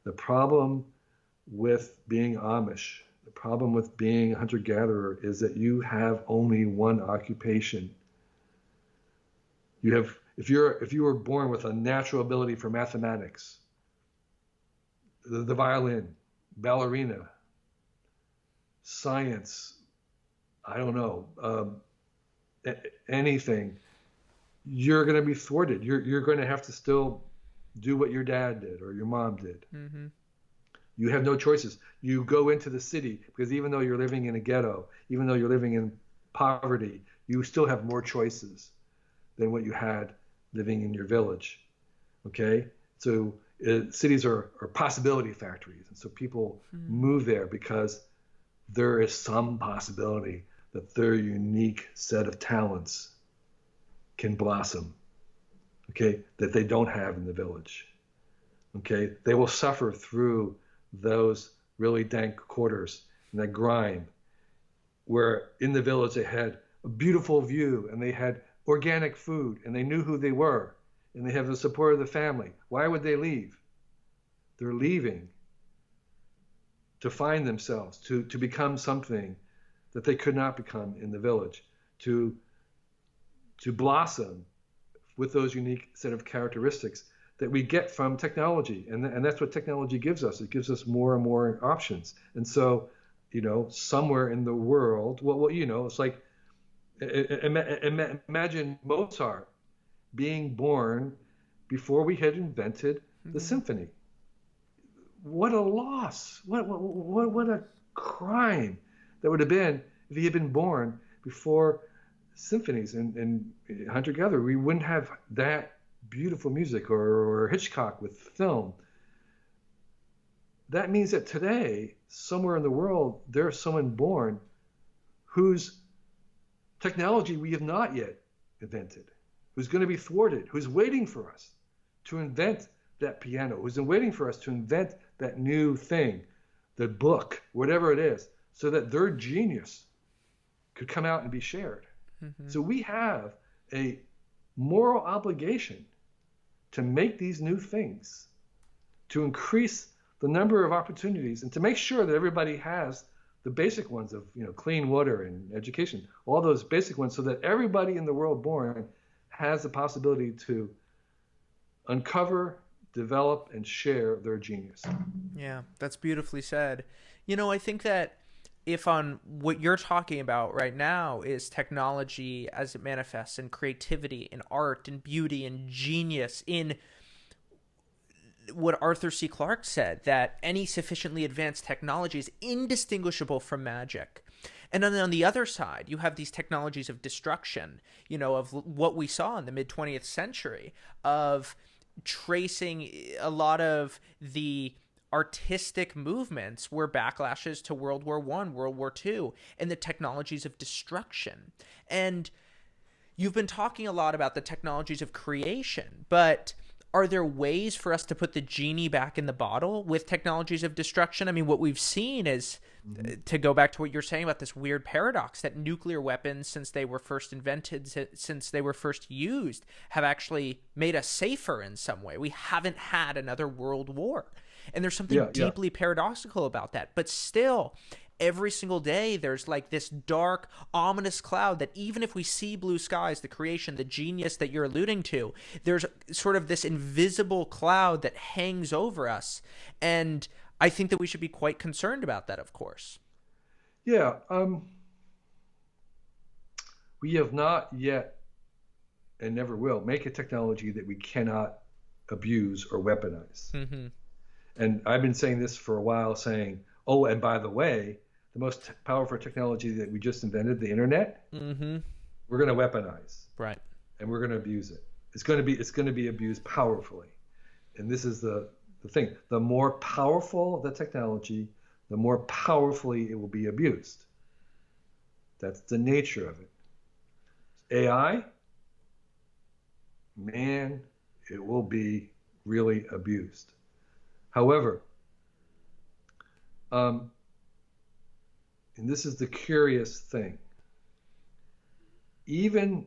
The problem with being Amish, the problem with being a hunter-gatherer is that you have only one occupation. If you were born with a natural ability for mathematics, the violin, ballerina, science, I don't know, anything, you're going to be thwarted. You're going to have to still do what your dad did or your mom did. Mm-hmm. You have no choices. You go into the city because even though you're living in a ghetto, even though you're living in poverty, you still have more choices than what you had living in your village. Okay? So cities are possibility factories. And so people move there because there is some possibility that their unique set of talents can blossom, okay, that they don't have in the village. Okay? They will suffer through those really dank quarters and that grime where in the village they had a beautiful view and they had organic food and they knew who they were and they have the support of the family. Why would they leave? They're leaving to find themselves, to become something that they could not become in the village, to blossom with those unique set of characteristics that we get from technology. And that's what technology gives us. It gives us more and more options. And so, somewhere in the world, it's like, imagine Mozart being born before we had invented the symphony. What a loss. What a crime that would have been if he had been born before symphonies and hunter-gatherer. We wouldn't have that beautiful music or Hitchcock with film. That means that today, somewhere in the world, there's someone born whose technology we have not yet invented, who's going to be thwarted, who's waiting for us to invent that piano, who's been waiting for us to invent that new thing, the book, whatever it is, so that their genius could come out and be shared. Mm-hmm. So we have a moral obligation to make these new things, to increase the number of opportunities, and to make sure that everybody has the basic ones of clean water and education, all those basic ones, so that everybody in the world born has the possibility to uncover, develop, and share their genius. Yeah, that's beautifully said. I think that if on what you're talking about right now is technology as it manifests in creativity, in art, in beauty, in genius, in what Arthur C. Clarke said, that any sufficiently advanced technology is indistinguishable from magic. And then on the other side, you have these technologies of destruction, of what we saw in the mid-20th century, of tracing a lot of the artistic movements were backlashes to World War I, World War II, and the technologies of destruction. And you've been talking a lot about the technologies of creation, but are there ways for us to put the genie back in the bottle with technologies of destruction? I mean, what we've seen is, to go back to what you're saying about this weird paradox, that nuclear weapons, since they were first invented, since they were first used, have actually made us safer in some way. We haven't had another world war. And there's something deeply paradoxical about that. But still, every single day there's like this dark, ominous cloud that even if we see blue skies, the creation, the genius that you're alluding to, there's sort of this invisible cloud that hangs over us. And I think that we should be quite concerned about that, of course. Yeah. We have not yet, and never will, make a technology that we cannot abuse or weaponize. Mm-hmm. And I've been saying this for a while, saying, oh, and by the way, the most powerful technology that we just invented, the internet, Mm-hmm. we're going to weaponize. Right. And we're going to abuse it. It's going to be abused powerfully. And this is the thing. The more powerful the technology, the more powerfully it will be abused. That's the nature of it. AI, man, it will be really abused. However, and this is the curious thing, even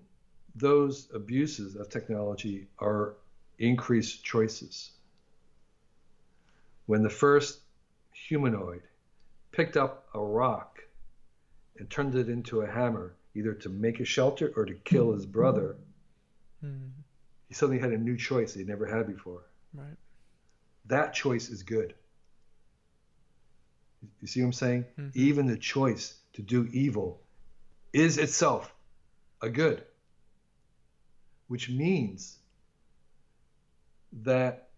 those abuses of technology are increased choices. When the first humanoid picked up a rock and turned it into a hammer, either to make a shelter or to kill his brother, he suddenly had a new choice he never had before. Right. That choice is good. You see what I'm saying? Mm-hmm. Even the choice to do evil is itself a good, which means that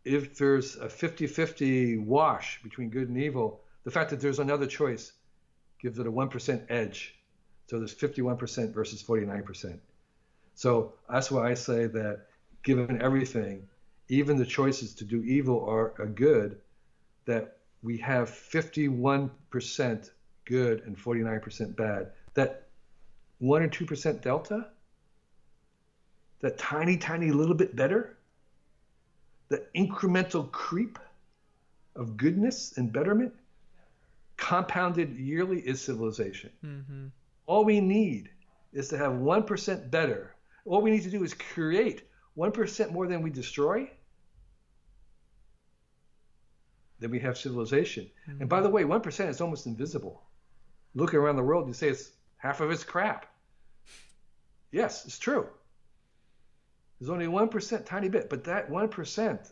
if there's a 50-50 wash between good and evil, the fact that there's another choice gives it a 1% edge. So there's 51% versus 49%. So that's why I say that given everything, even the choices to do evil are a good, that we have 51% good and 49% bad. That 1 or 2% delta, that tiny, tiny little bit better, that incremental creep of goodness and betterment, compounded yearly, is civilization. Mm-hmm. All we need is to have 1% better. All we need to do is create 1% more than we destroy. Then we have civilization. Mm-hmm. And by the way, 1% is almost invisible. Looking around the world, you say it's half of it's crap. Yes, it's true. There's only 1% tiny bit, but that 1%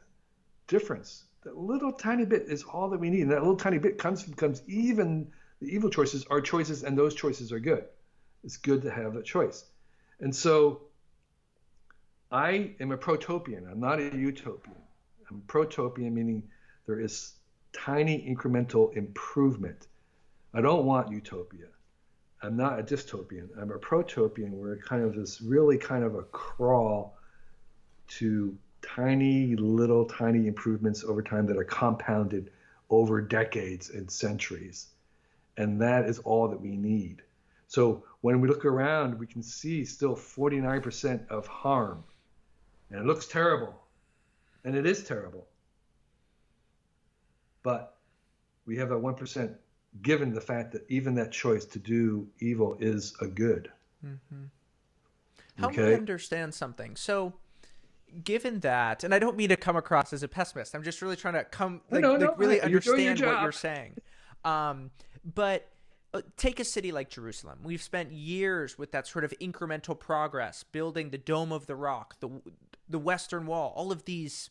difference, that little tiny bit is all that we need. And that little tiny bit becomes even the evil choices are choices, and those choices are good. It's good to have that choice. And so I am a protopian. I'm not a utopian. I'm protopian, meaning there is tiny incremental improvement. I don't want utopia. I'm not a dystopian. I'm a protopian, where it kind of is really kind of a crawl to tiny improvements over time that are compounded over decades and centuries. And that is all that we need. So when we look around, we can see still 49% of harm. And it looks terrible. And it is terrible. But we have that 1%, given the fact that even that choice to do evil is a good. Mm-hmm. Help me understand something. So given that, and I don't mean to come across as a pessimist, I'm just really trying to really understand what you're saying. But take a city like Jerusalem. We've spent years with that sort of incremental progress, building the Dome of the Rock, the Western Wall, all of these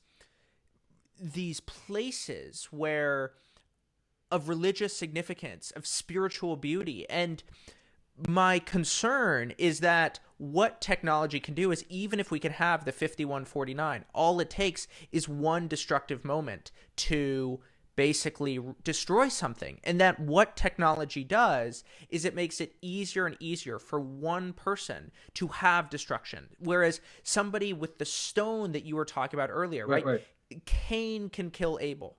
places where of religious significance, of spiritual beauty. And my concern is that what technology can do is, even if we can have the 51-49, all it takes is one destructive moment to basically destroy something. And that what technology does is it makes it easier and easier for one person to have destruction. Whereas somebody with the stone that you were talking about earlier, right? Cain can kill Abel.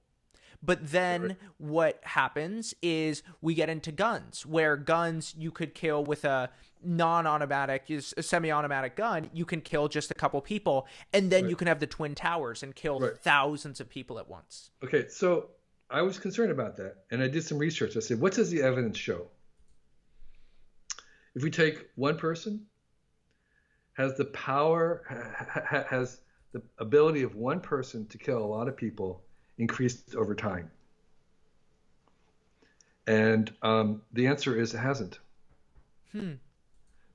But then what happens is we get into guns, where guns you could kill with a non-automatic, a semi-automatic gun, you can kill just a couple people, and then you can have the Twin Towers and kill thousands of people at once. Okay, so I was concerned about that, and I did some research. I said, what does the evidence show? If we take one person, has the power, has the ability of one person to kill a lot of people increased over time. And the answer is it hasn't. Hmm.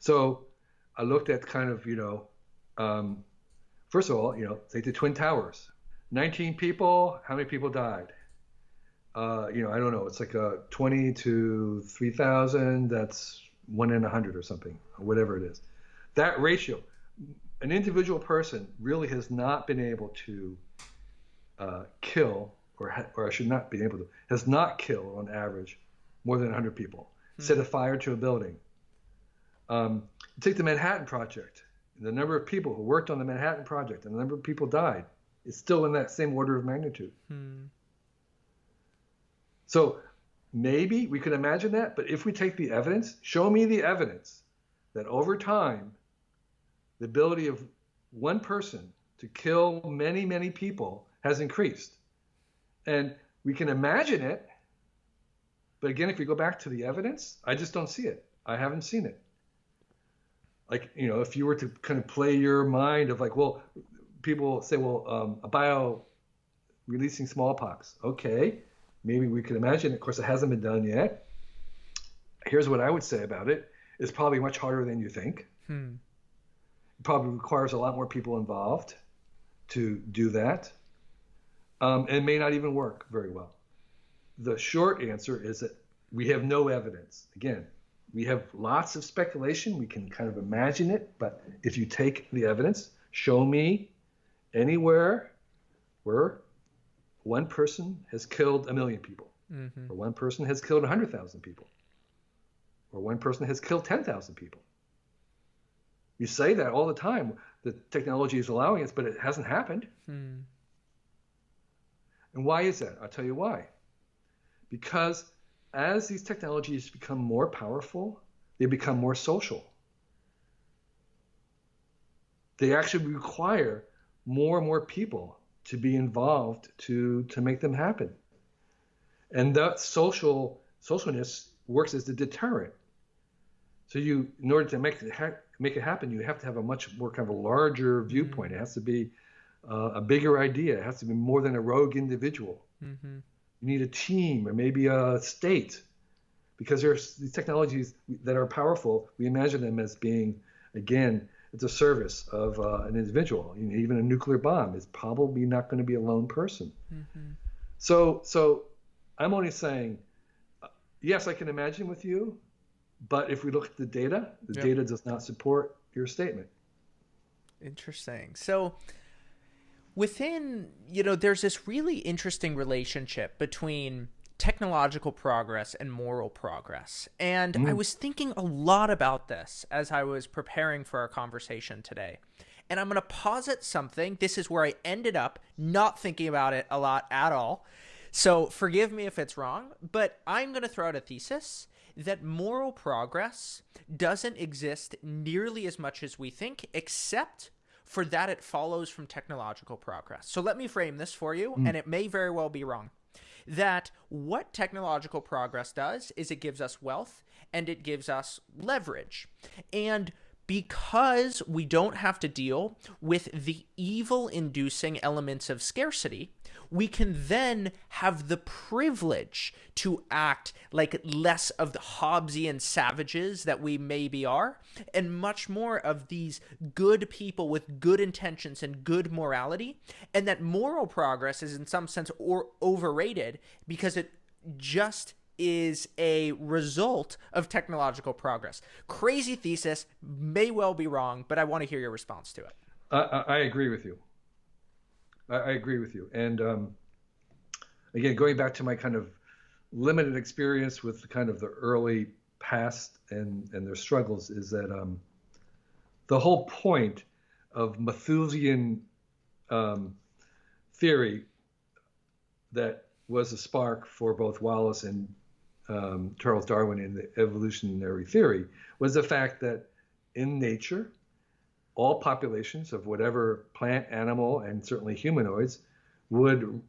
So I looked at kind of, first of all, take the Twin Towers. 19 people, how many people died? I don't know. It's like 20 to 3,000. That's 1 in 100 or something, or whatever it is. That ratio, an individual person really has not been able to kill, or I should not be able to, has not killed on average more than 100 people. Set a fire to a building. Take the Manhattan Project. The number of people who worked on the Manhattan Project and the number of people died is still in that same order of magnitude. So maybe we could imagine that, but if we take the evidence, show me the evidence that over time, the ability of one person to kill many, many people has increased. And we can imagine it, but again, if we go back to the evidence, I just don't see it. I haven't seen it. Like, if you were to kind of play your mind of like, well, people say, well, a bio releasing smallpox. Okay, maybe we could imagine it. Of course, it hasn't been done yet. Here's what I would say about it. It's probably much harder than you think. It probably requires a lot more people involved to do that. And it may not even work very well. The short answer is that we have no evidence. Again, we have lots of speculation. We can kind of imagine it. But if you take the evidence, show me anywhere where one person has killed 1 million people, or one person has killed 100,000 people, or one person has killed 10,000 people. You say that all the time. The technology is allowing it, but it hasn't happened. And why is that? I'll tell you why. Because as these technologies become more powerful, they become more social. They actually require more and more people to be involved to make them happen. And that socialness works as a deterrent. So in order to make it happen, you have to have a much more kind of a larger viewpoint. It has to be a bigger idea. It has to be more than a rogue individual. You need a team or maybe a state, because there's these technologies that are powerful. We imagine them as being, again, at the service of an individual. Even a nuclear bomb is probably not going to be a lone person. So I'm only saying, yes, I can imagine with you, but if we look at the data does not support your statement. Interesting. So within, there's this really interesting relationship between technological progress and moral progress. And I was thinking a lot about this as I was preparing for our conversation today. And I'm going to posit something. This is where I ended up not thinking about it a lot at all. So forgive me if it's wrong, but I'm going to throw out a thesis that moral progress doesn't exist nearly as much as we think, except for that it follows from technological progress. So let me frame this for you, and it may very well be wrong. That what technological progress does is it gives us wealth and it gives us leverage. And because we don't have to deal with the evil-inducing elements of scarcity, we can then have the privilege to act like less of the Hobbesian savages that we maybe are, and much more of these good people with good intentions and good morality, and that moral progress is in some sense overrated because it just is a result of technological progress. Crazy thesis, may well be wrong, but I want to hear your response to it. I agree with you. I agree with you. And again, going back to my kind of limited experience with kind of the early past and their struggles, is that the whole point of Malthusian theory that was a spark for both Wallace and Charles Darwin in the evolutionary theory was the fact that in nature, all populations of whatever plant, animal, and certainly humanoids would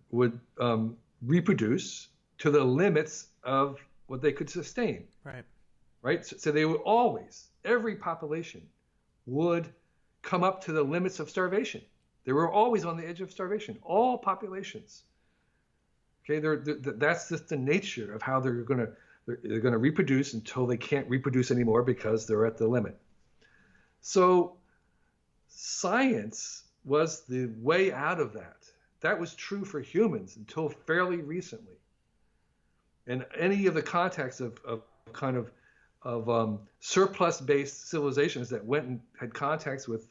reproduce to the limits of what they could sustain. Right. So they would always, every population would come up to the limits of starvation. They were always on the edge of starvation. All populations. Okay, that's just the nature of how they're going to They're going to reproduce until they can't reproduce anymore because they're at the limit. So science was the way out of that. That was true for humans until fairly recently. And any of the contacts of surplus-based civilizations that went and had contacts with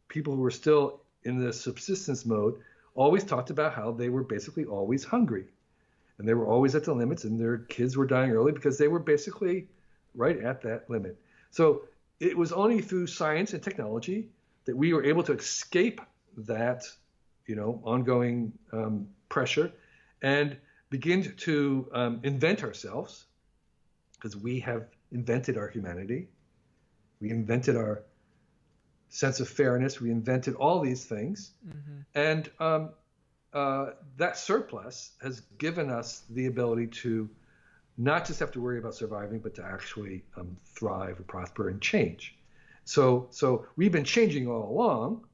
people who were still in the subsistence mode always talked about how they were basically always hungry. And they were always at the limits, and their kids were dying early because they were basically right at that limit. So it was only through science and technology that we were able to escape that, ongoing pressure and begin to invent ourselves, because we have invented our humanity. We invented our sense of fairness. We invented all these things. Mm-hmm. And that surplus has given us the ability to not just have to worry about surviving, but to actually thrive and prosper and change. So we've been changing all along.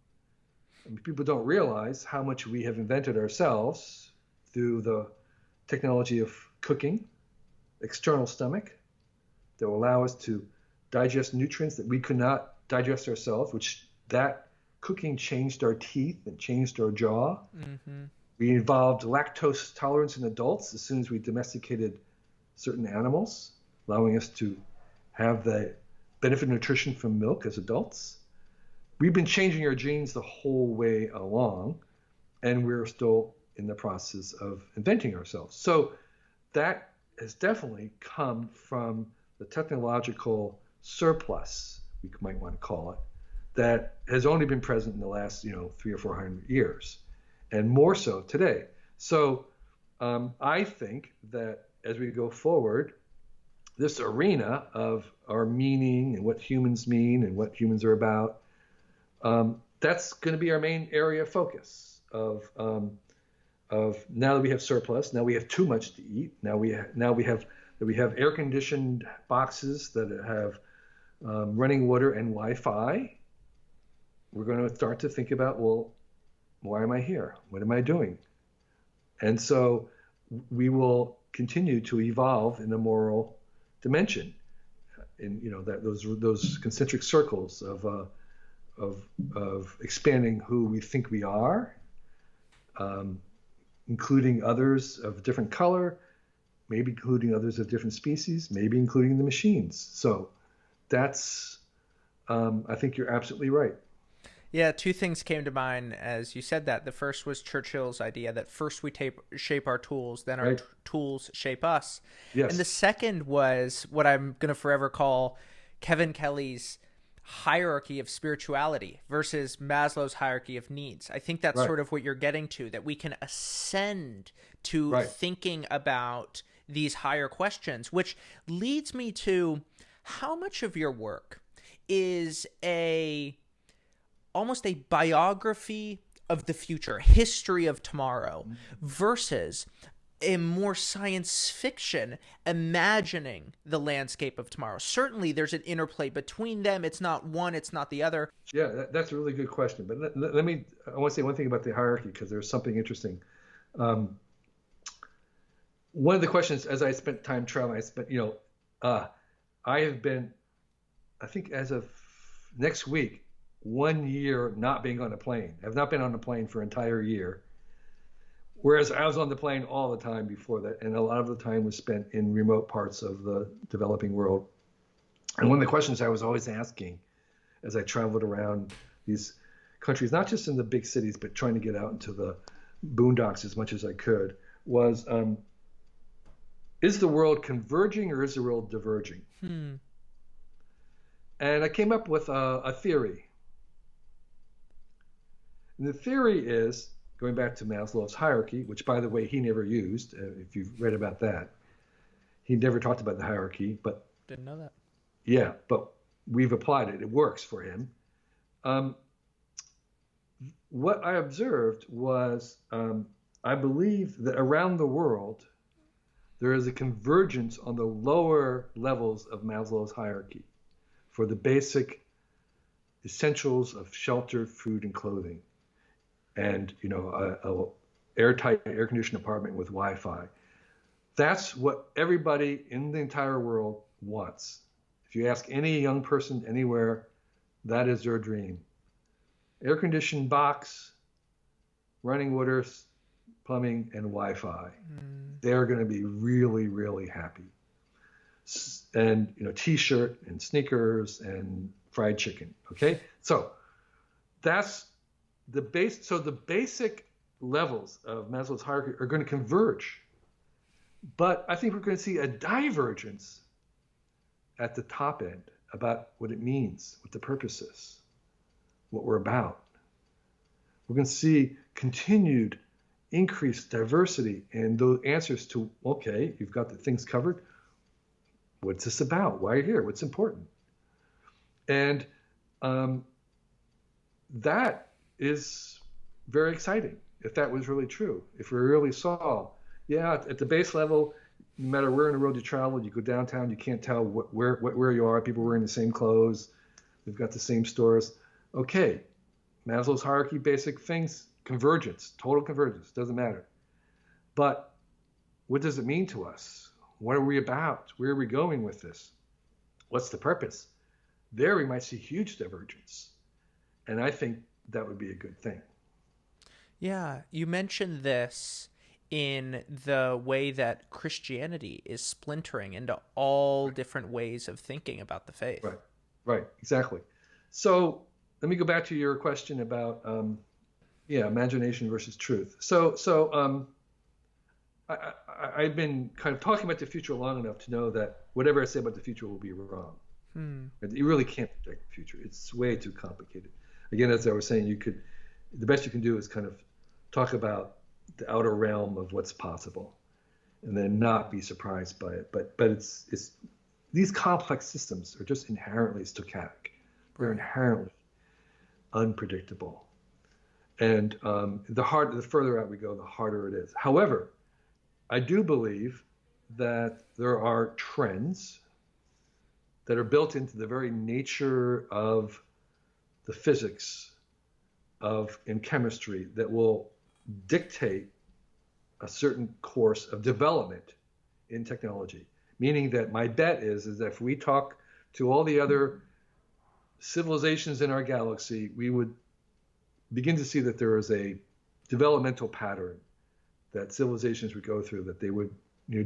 And people don't realize how much we have invented ourselves through the technology of cooking, external stomach, that will allow us to digest nutrients that we could not digest ourselves, which that cooking changed our teeth and changed our jaw. Mm-hmm. We evolved lactose tolerance in adults as soon as we domesticated certain animals, allowing us to have the benefit of nutrition from milk as adults. We've been changing our genes the whole way along, and we're still in the process of inventing ourselves. So that has definitely come from the technological surplus, we might want to call it, that has only been present in the last 300 or 400 years, and more so today. So I think that as we go forward, this arena of our meaning and what humans mean and what humans are about, that's going to be our main area of focus. Of now that we have surplus, now we have too much to eat. Now we have air-conditioned boxes that have running water and Wi-Fi. We're going to start to think about, well, why am I here? What am I doing? And so we will continue to evolve in the moral dimension, in that those concentric circles of expanding who we think we are, including others of different color, maybe including others of different species, maybe including the machines. So that's, I think you're absolutely right. Yeah, two things came to mind as you said that. The first was Churchill's idea that first we shape our tools, then our tools shape us. Yes. And the second was what I'm going to forever call Kevin Kelly's hierarchy of spirituality versus Maslow's hierarchy of needs. I think that's sort of what you're getting to, that we can ascend to thinking about these higher questions, which leads me to how much of your work is almost a biography of the future, history of tomorrow, versus a more science fiction imagining the landscape of tomorrow. Certainly there's an interplay between them. It's not one, it's not the other. Yeah, that's a really good question. But I want to say one thing about the hierarchy, because there's something interesting. One of the questions, as I spent time traveling, I have been, I think as of next week, 1 year not being on a plane. I've not been on a plane for an entire year. Whereas I was on the plane all the time before that, and a lot of the time was spent in remote parts of the developing world. And one of the questions I was always asking as I traveled around these countries, not just in the big cities, but trying to get out into the boondocks as much as I could, was, is the world converging or is the world diverging? And I came up with a theory. And the theory is, going back to Maslow's hierarchy, which, by the way, he never used, if you've read about that. He never talked about the hierarchy, but... Didn't know that. Yeah, but we've applied it. It works for him. What I observed was, I believe that around the world, there is a convergence on the lower levels of Maslow's hierarchy for the basic essentials of shelter, food, and clothing. And, a airtight, air-conditioned apartment with Wi-Fi. That's what everybody in the entire world wants. If you ask any young person anywhere, that is their dream. Air-conditioned box, running water, plumbing, and Wi-Fi. They're going to be really, really happy. And, t-shirt and sneakers and fried chicken. Okay. So that's the base. So the basic levels of Maslow's hierarchy are going to converge, but I think we're going to see a divergence at the top end about what it means, what the purpose is, what we're about. We're going to see continued increased diversity and those answers to, okay, you've got the things covered. What's this about? Why are you here? What's important? And that is very exciting if that was really true. If we really saw, at the base level, no matter where in the world you travel, you go downtown, you can't tell where you are. People wearing the same clothes. They've got the same stores. Okay, Maslow's hierarchy, basic things, convergence, total convergence, doesn't matter. But what does it mean to us? What are we about? Where are we going with this? What's the purpose? There we might see huge divergence. And I think that would be a good thing. Yeah, you mentioned this in the way that Christianity is splintering into all different ways of thinking about the faith. Right, exactly. So let me go back to your question about imagination versus truth. So I've been kind of talking about the future long enough to know that whatever I say about the future will be wrong. You really can't predict the future. It's way too complicated. Again, as I was saying, the best you can do is kind of talk about the outer realm of what's possible, and then not be surprised by it. But it's these complex systems are just inherently stochastic. They're inherently unpredictable, and the further out we go, the harder it is. However, I do believe that there are trends that are built into the very nature of the physics in chemistry that will dictate a certain course of development in technology. Meaning that my bet is that if we talk to all the other civilizations in our galaxy, we would begin to see that there is a developmental pattern that civilizations would go through, that they would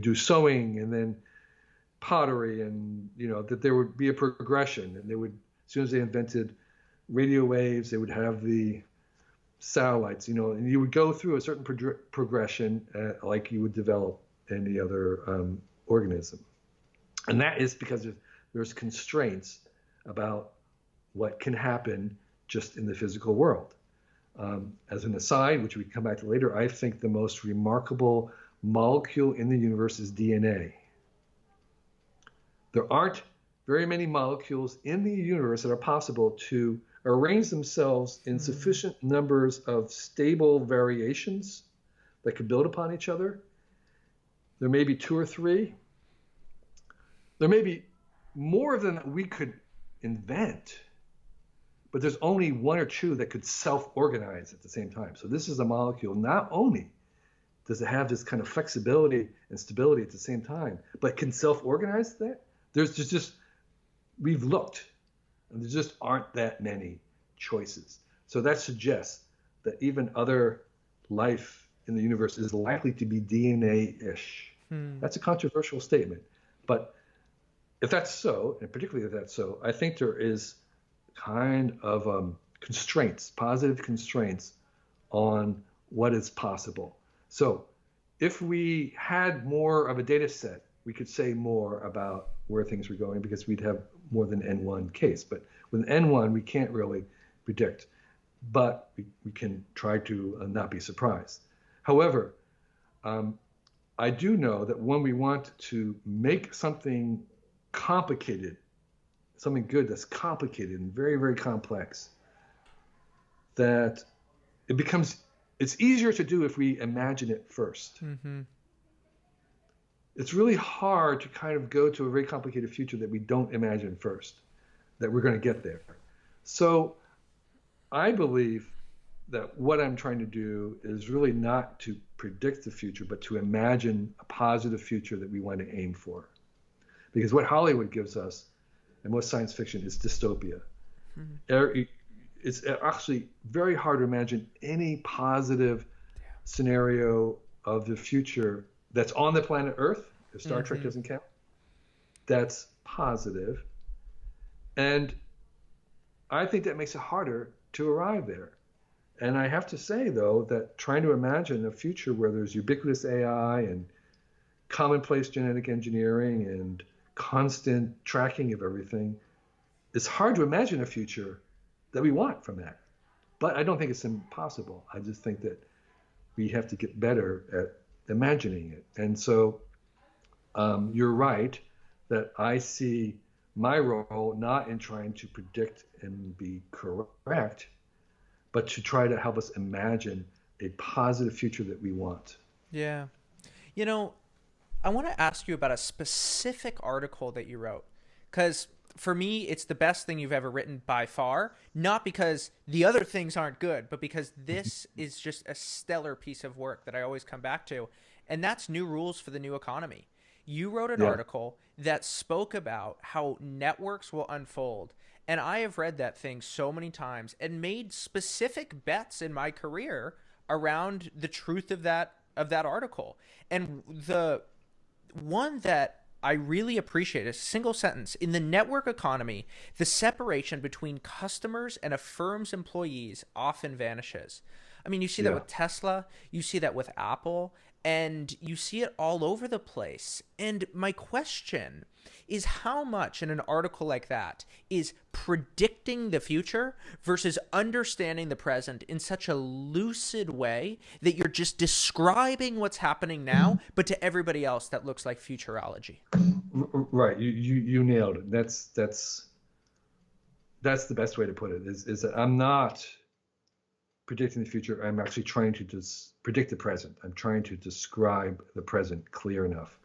do sewing and then pottery, and that there would be a progression, and they would, as soon as they invented radio waves, they would have the satellites, and you would go through a certain progression like you would develop any other organism. And that is because there's constraints about what can happen just in the physical world. As an aside, which we can come back to later, I think the most remarkable molecule in the universe is DNA. There aren't very many molecules in the universe that are possible to arrange themselves in sufficient numbers of stable variations that could build upon each other. There may be 2 or 3. There may be more than we could invent, but there's only 1 or 2 that could self-organize at the same time. So this is a molecule, not only does it have this kind of flexibility and stability at the same time, but can self-organize that? There's just, we've looked, and there just aren't that many choices. So that suggests that even other life in the universe is likely to be DNA-ish. That's a controversial statement. But if that's so, and particularly if that's so, I think there is kind of constraints, positive constraints on what is possible. So if we had more of a data set, we could say more about where things were going because we'd have more than N1 case. But with N1, we can't really predict, but we can try to not be surprised. However, I do know that when we want to make something complicated, something good that's complicated and very, very complex, that it's easier to do if we imagine it first. It's really hard to kind of go to a very complicated future that we don't imagine first, that we're going to get there. So I believe that what I'm trying to do is really not to predict the future, but to imagine a positive future that we want to aim for. Because what Hollywood gives us, and most science fiction, is dystopia. It's actually very hard to imagine any positive scenario of the future that's on the planet Earth, if Star Trek doesn't count, that's positive. And I think that makes it harder to arrive there. And I have to say, though, that trying to imagine a future where there's ubiquitous AI and commonplace genetic engineering and constant tracking of everything, it's hard to imagine a future that we want from that. But I don't think it's impossible. I just think that we have to get better at imagining it. And so you're right that I see my role not in trying to predict and be correct, but to try to help us imagine a positive future that we want. Yeah. You know, I want to ask you about a specific article that you wrote, because for me, it's the best thing you've ever written by far, not because the other things aren't good, but because this is just a stellar piece of work that I always come back to. And that's New Rules for the New Economy. You wrote an article that spoke about how networks will unfold. And I have read that thing so many times and made specific bets in my career around the truth of that article. And the one that I really appreciate is a single sentence. In the network economy, the separation between customers and a firm's employees often vanishes. I mean, you see that with Tesla, you see that with Apple, and you see it all over the place. And my question is, how much in an article like that is predicting the future versus understanding the present in such a lucid way that you're just describing what's happening now, but to everybody else that looks like futurology? Right. You nailed it. That's the best way to put it, is that I'm not predicting the future. I'm actually trying to predict the present. I'm trying to describe the present clear enough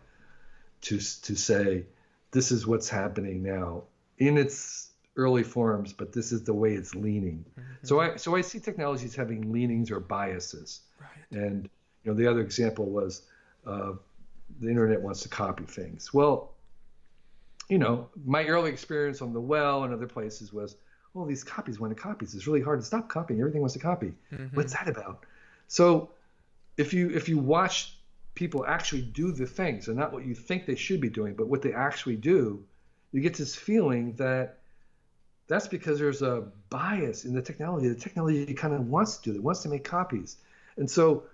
to say, this is what's happening now in its early forms, but this is the way it's leaning. So I see technologies having leanings or biases. Right. And the other example was the internet wants to copy things. Well, my early experience on the well and other places was, well, these copies want to copies. It's really hard to stop copying. Everything wants to copy. What's that about? So if you watch people actually do the things, and not what you think they should be doing, but what they actually do, you get this feeling that that's because there's a bias in the technology. The technology kind of wants to do it, wants to make copies. And so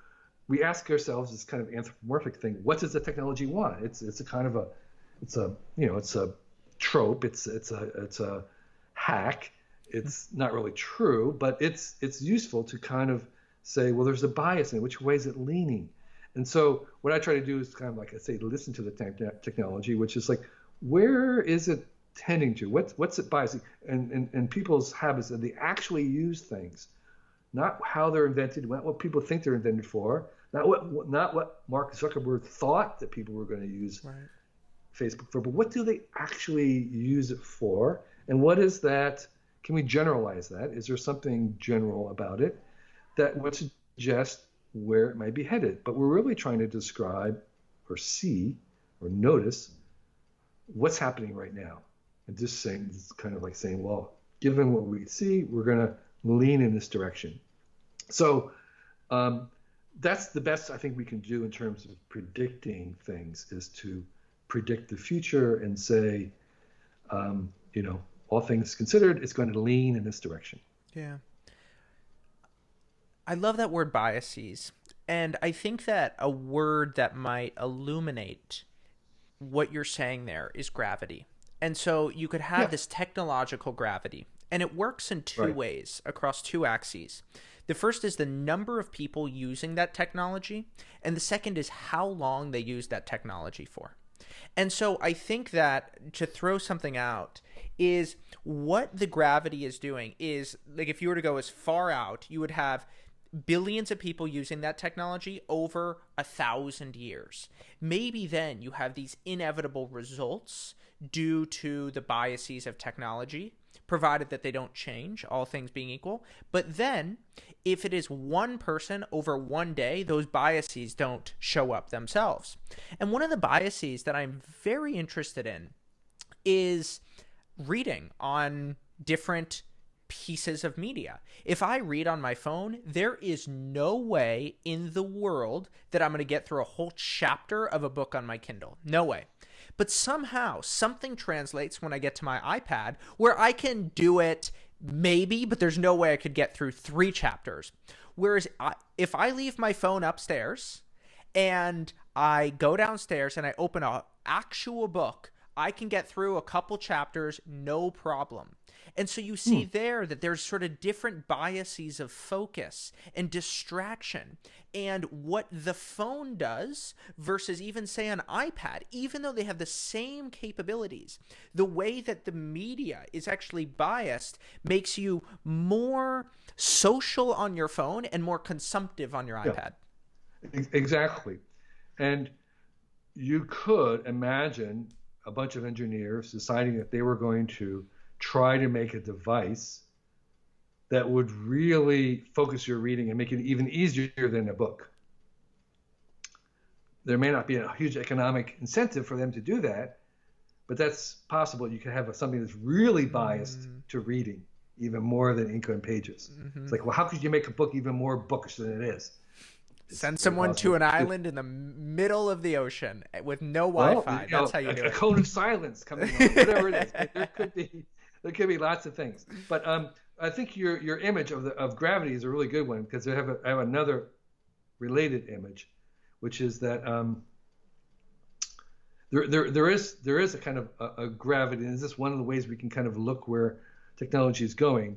we ask ourselves this kind of anthropomorphic thing: what does the technology want? It's a kind of it's a trope. It's a hack. It's not really true, but it's useful to kind of say, well, there's a bias in it. Which way is it leaning? And so what I try to do is kind of, like I say, listen to the technology, which is like, where is it tending to? What's it biasing? And people's habits, and they actually use things, not how they're invented, not what people think they're invented for, not what Mark Zuckerberg thought that people were going to use Facebook for, but what do they actually use it for? And what is that? Can we generalize that? Is there something general about it that would suggest where it might be headed? But we're really trying to describe or see or notice what's happening right now. And just saying, it's kind of like saying, well, given what we see, we're going to lean in this direction. So that's the best I think we can do in terms of predicting things, is to predict the future and say, all things considered, it's going to lean in this direction. Yeah. I love that word biases. And I think that a word that might illuminate what you're saying there is gravity. And so you could have this technological gravity, and it works in two ways across two axes. The first is the number of people using that technology, and the second is how long they use that technology for. And so I think that, to throw something out, is what the gravity is doing is, like, if you were to go as far out, you would have billions of people using that technology over 1,000 years. Maybe then you have these inevitable results due to the biases of technology. provided that they don't change, all things being equal. But then, if it is one person over one day, those biases don't show up themselves. And one of the biases that I'm very interested in is reading on different pieces of media. If I read on my phone, there is no way in the world that I'm going to get through a whole chapter of a book on my Kindle. No way. But somehow something translates when I get to my iPad where I can do it maybe, but there's no way I could get through 3 chapters. Whereas if I leave my phone upstairs and I go downstairs and I open an actual book, I can get through a couple chapters, no problem. And so you see there that there's sort of different biases of focus and distraction and what the phone does versus even say an iPad, even though they have the same capabilities, the way that the media is actually biased makes you more social on your phone and more consumptive on your iPad. Exactly. And you could imagine a bunch of engineers deciding that they were going to try to make a device that would really focus your reading and make it even easier than a book. There may not be a huge economic incentive for them to do that, but that's possible. You can have something that's really biased to reading even more than ink on pages. It's like, well, how could you make a book even more bookish than it is? Send someone to an island in the middle of the ocean with no Wi-Fi. That's how you do it. A cone of silence coming on, whatever it is. There could be lots of things. But I think your image of gravity is a really good one, because I have another related image, which is that there is a kind of a gravity, and this is one of the ways we can kind of look where technology is going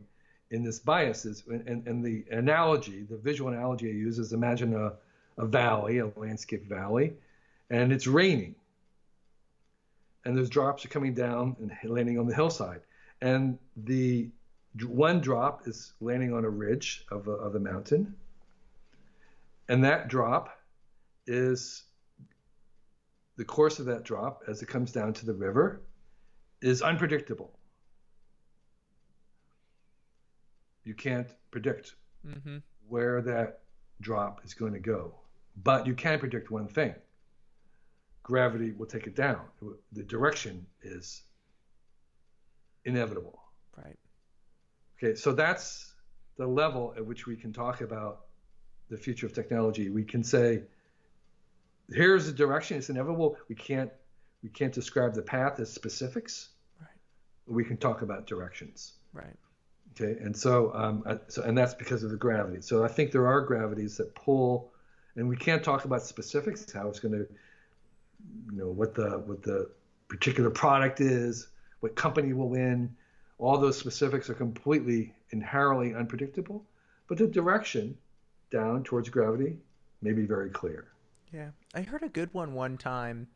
in this biases. And the analogy, the visual analogy I use is, imagine a valley, a landscape valley, and it's raining. And those drops are coming down and landing on the hillside. And the one drop is landing on a ridge of the mountain. And that drop is, the course of that drop as it comes down to the river is unpredictable. You can't predict where that drop is going to go. But you can predict one thing. Gravity will take it down. The direction is inevitable. Right. Okay, so that's the level at which we can talk about the future of technology. We can say, here's the direction, it's inevitable. We can't describe the path as specifics. Right. We can talk about directions. Right. Okay, and so and that's because of the gravity. So I think there are gravities that pull, and we can't talk about specifics, how it's going to, what the particular product is, what company will win. All those specifics are completely inherently unpredictable, but the direction down towards gravity may be very clear. Yeah, I heard a good one time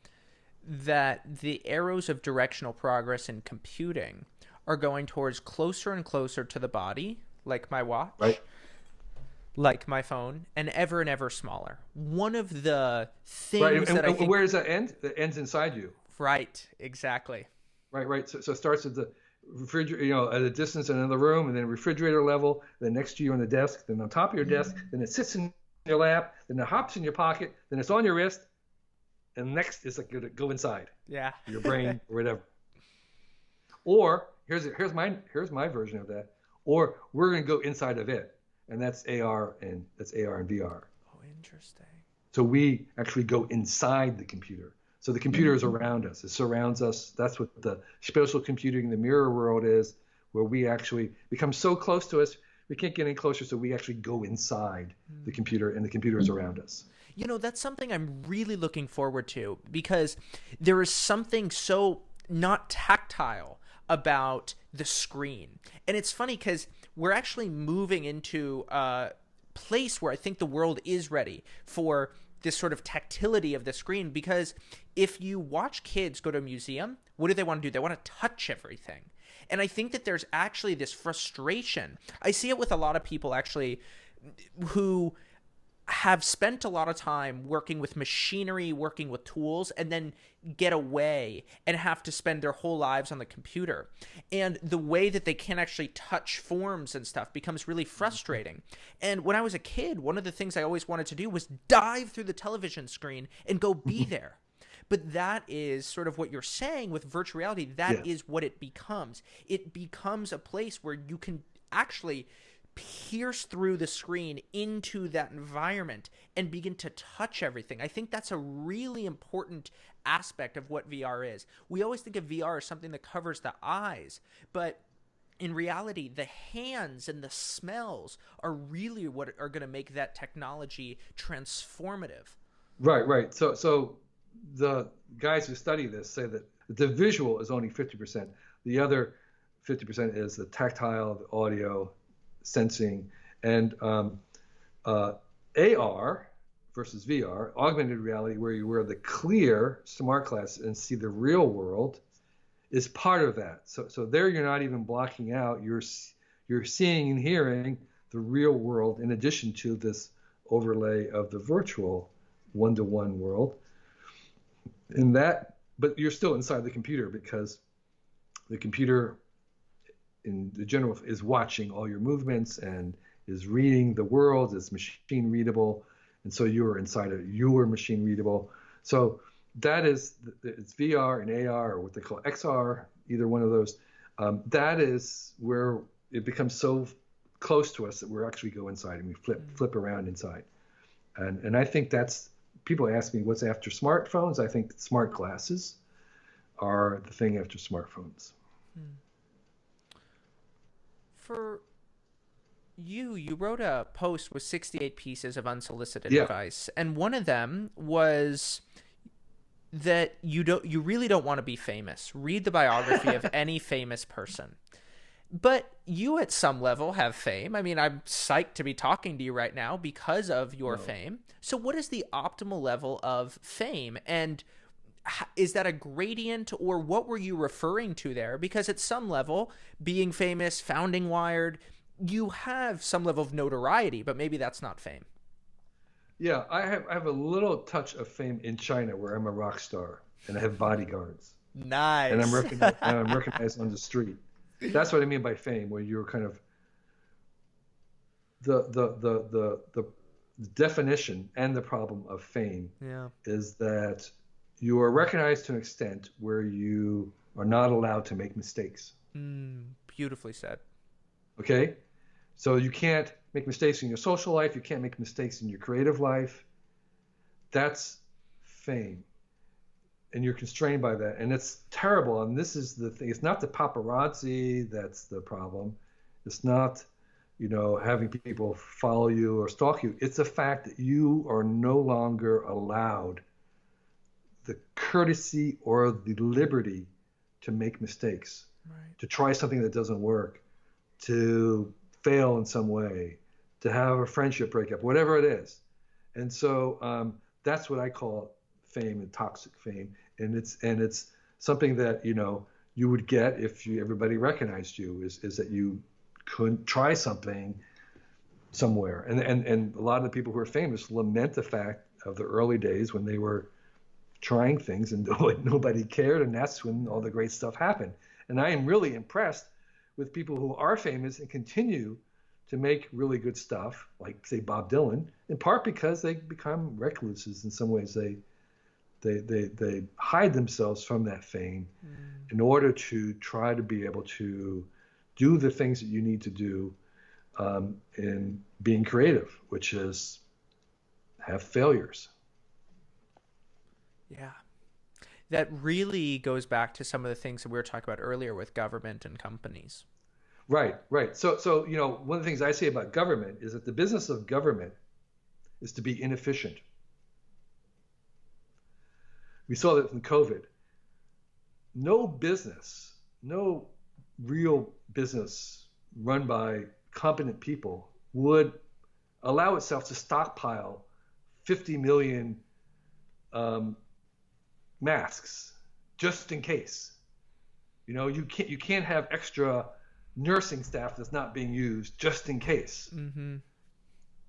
that the arrows of directional progress in computing are going towards closer and closer to the body, like my watch, right, like my phone, and ever smaller. One of the things and that I think... Where does that end? That ends inside you. Right, exactly. Right. So it starts at the refrigerator, at a distance in another room, and then refrigerator level, then next to you on the desk, then on top of your desk, then it sits in your lap, then it hops in your pocket, then it's on your wrist, and next it's like going to go inside. Yeah. Your brain or whatever. Or here's my version of that. Or we're going to go inside of it, and that's AR and VR. Oh, interesting. So we actually go inside the computer. So the computer is around us. It surrounds us. That's what the spatial computing, the mirror world is, where we actually become so close to us, we can't get any closer, so we actually go inside the computer, and the computer is around us. That's something I'm really looking forward to, because there is something so not tactile about the screen. And it's funny because we're actually moving into a place where I think the world is ready for this sort of tactility of the screen, because if you watch kids go to a museum, what do? They want to do? They want to touch everything. And I think that there's actually this frustration. I see it with a lot of people actually who have spent a lot of time working with machinery, working with tools, and then get away and have to spend their whole lives on the computer. And the way that they can't actually touch forms and stuff becomes really frustrating. And when I was a kid, one of the things I always wanted to do was dive through the television screen and go be there. But that is sort of what you're saying with virtual reality. That is what it becomes. It becomes a place where you can actually pierce through the screen into that environment and begin to touch everything. I think that's a really important aspect of what VR is. We always think of VR as something that covers the eyes, but in reality, the hands and the smells are really what are going to make that technology transformative. Right. So the guys who study this say that the visual is only 50%. The other 50% is the tactile, the audio, sensing, and AR versus VR, augmented reality, where you wear the clear smart glasses and see the real world, is part of that. So there you're not even blocking out. You're seeing and hearing the real world in addition to this overlay of the virtual one-to-one world. And that, but you're still inside the computer because the computer in the general is watching all your movements and is reading the world. It's machine readable, and so you're inside of your machine readable. So that is, it's VR and AR, or what they call XR, either one of those. That is where it becomes so close to us that we're actually go inside and we flip around inside. And I think that's, people ask me what's after smartphones. I think smart glasses are the thing after smartphones. For you wrote a post with 68 pieces of unsolicited Yeah. advice, and one of them was that you really don't want to be famous. Read the biography of any famous person. But you at some level have fame. I mean, I'm psyched to be talking to you right now because of your fame. So what is the optimal level of fame? And is that a gradient, or what were you referring to there? Because at some level, being famous, founding Wired, you have some level of notoriety, but maybe that's not fame. Yeah, I have a little touch of fame in China where I'm a rock star and I have bodyguards. Nice. And I'm recognized on the street. That's what I mean by fame, where you're kind of the definition and the problem of fame is that you are recognized to an extent where you are not allowed to make mistakes. Beautifully said. Okay? So you can't make mistakes in your social life. You can't make mistakes in your creative life. That's fame. And you're constrained by that. And it's terrible. And this is the thing. It's not the paparazzi that's the problem. It's not, having people follow you or stalk you. It's the fact that you are no longer allowed the courtesy or the liberty to make mistakes, to try something that doesn't work, to fail in some way, to have a friendship breakup, whatever it is. And so that's what I call fame and toxic fame. And it's something that, you would get if everybody recognized you, is that you couldn't try something somewhere. And a lot of the people who are famous lament the fact of the early days when they were trying things and nobody cared, and that's when all the great stuff happened. And I am really impressed with people who are famous and continue to make really good stuff, like say Bob Dylan, in part because they become recluses in some ways. They hide themselves from that fame in order to try to be able to do the things that you need to do in being creative, which is have failures. Yeah. That really goes back to some of the things that we were talking about earlier with government and companies. Right. So one of the things I say about government is that the business of government is to be inefficient. We saw that in COVID. No business, no real business run by competent people would allow itself to stockpile 50 million masks just in case. You can't have extra nursing staff that's not being used just in case.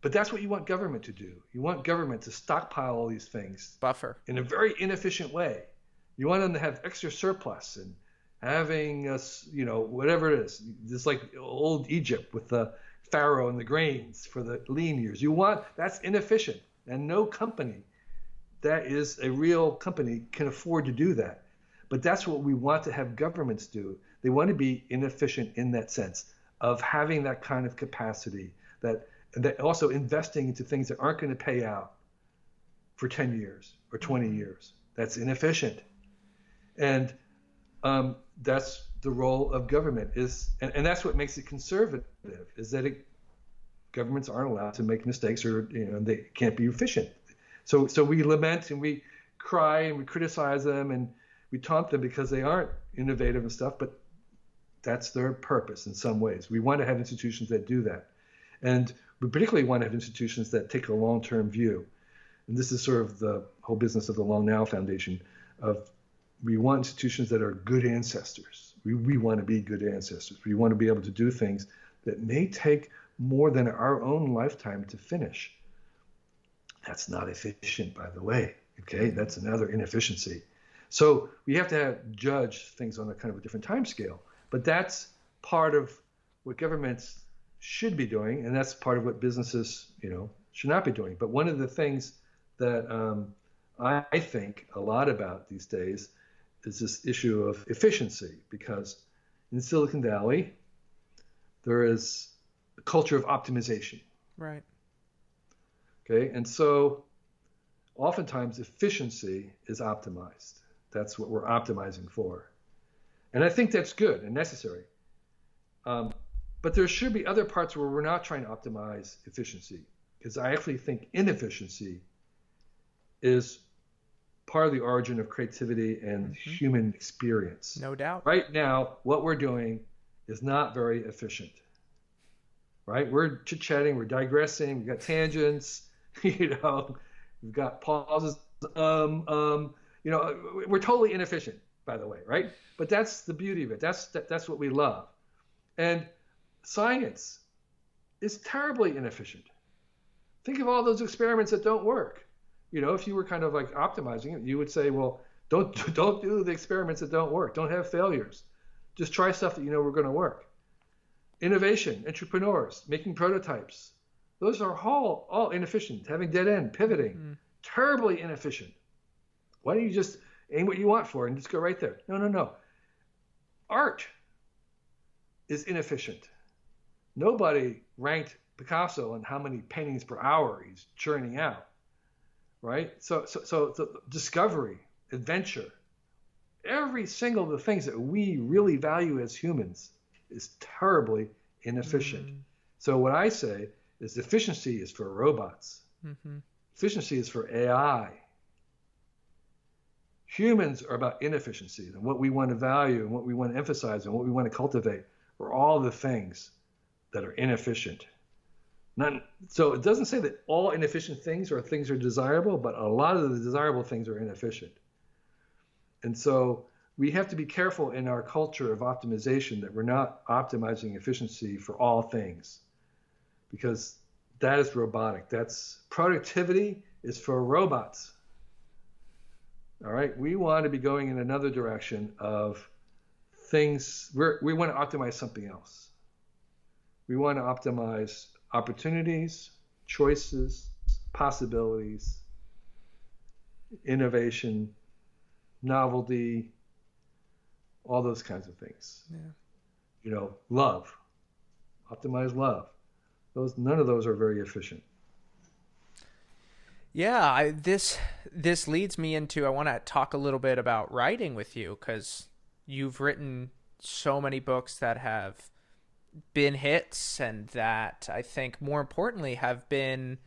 But that's what you want government to do. You want government to stockpile all these things Buffer. in a very inefficient way. You want them to have extra surplus and having whatever it is. Just like old Egypt with the farro and the grains for the lean years. That's inefficient, and no company that is a real company can afford to do that. But that's what we want to have governments do. They want to be inefficient in that sense of having that kind of capacity, that also investing into things that aren't going to pay out for 10 years or 20 years. That's inefficient. And that's the role of government and that's what makes it conservative, is that governments aren't allowed to make mistakes, or they can't be efficient. So we lament and we cry and we criticize them and we taunt them because they aren't innovative and stuff, but that's their purpose in some ways. We want to have institutions that do that. And we particularly want to have institutions that take a long-term view. And this is sort of the whole business of the Long Now Foundation we want institutions that are good ancestors. We want to be good ancestors. We want to be able to do things that may take more than our own lifetime to finish. That's not efficient, by the way. Okay, that's another inefficiency. So we have to judge things on a kind of a different time scale. But that's part of what governments should be doing, and that's part of what businesses, should not be doing. But one of the things that I think a lot about these days is this issue of efficiency, because in Silicon Valley, there is a culture of optimization. Right. Okay, and so oftentimes efficiency is optimized. That's what we're optimizing for. And I think that's good and necessary. But there should be other parts where we're not trying to optimize efficiency, because I actually think inefficiency is part of the origin of creativity and human experience. No doubt. Right now, what we're doing is not very efficient. Right? We're chit-chatting, we're digressing, we've got tangents, we've got pauses. We're totally inefficient, by the way, right? But that's the beauty of it. That's what we love. And science is terribly inefficient. Think of all those experiments that don't work. If you were kind of like optimizing it, you would say, well, don't do the experiments that don't work. Don't have failures. Just try stuff that we're going to work. Innovation, entrepreneurs, making prototypes. Those are all inefficient. Having dead end, pivoting, terribly inefficient. Why don't you just aim what you want for and just go right there? No. Art is inefficient. Nobody ranked Picasso on how many paintings per hour he's churning out. Right? So discovery, adventure, every single of the things that we really value as humans is terribly inefficient. So what I say is efficiency is for robots. Efficiency is for AI. Humans are about inefficiency, and what we want to value and what we want to emphasize and what we want to cultivate are all the things that are inefficient. So it doesn't say that all inefficient things are desirable, but a lot of the desirable things are inefficient. And so we have to be careful in our culture of optimization that we're not optimizing efficiency for all things, because that is robotic. That's productivity is for robots. All right. We want to be going in another direction of things. We want to optimize something else. We want to optimize opportunities, choices, possibilities, innovation, novelty, all those kinds of things. Yeah. Love, optimize love. None of those are very efficient. Yeah, this leads me into, I want to talk a little bit about writing with you, because you've written so many books that have been hits, and that I think more importantly have been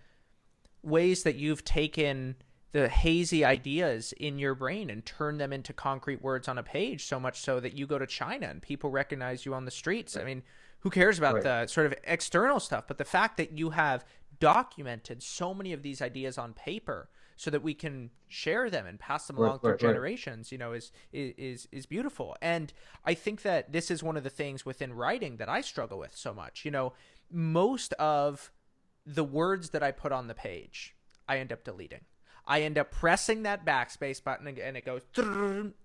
ways that you've taken the hazy ideas in your brain and turned them into concrete words on a page, so much so that you go to China and people recognize you on the streets. Right. I mean, who cares about the sort of external stuff, but the fact that you have documented so many of these ideas on paper so that we can share them and pass them along through generations, is beautiful. And I think that this is one of the things within writing that I struggle with so much. Most of the words that I put on the page, I end up deleting. I end up pressing that backspace button and it goes,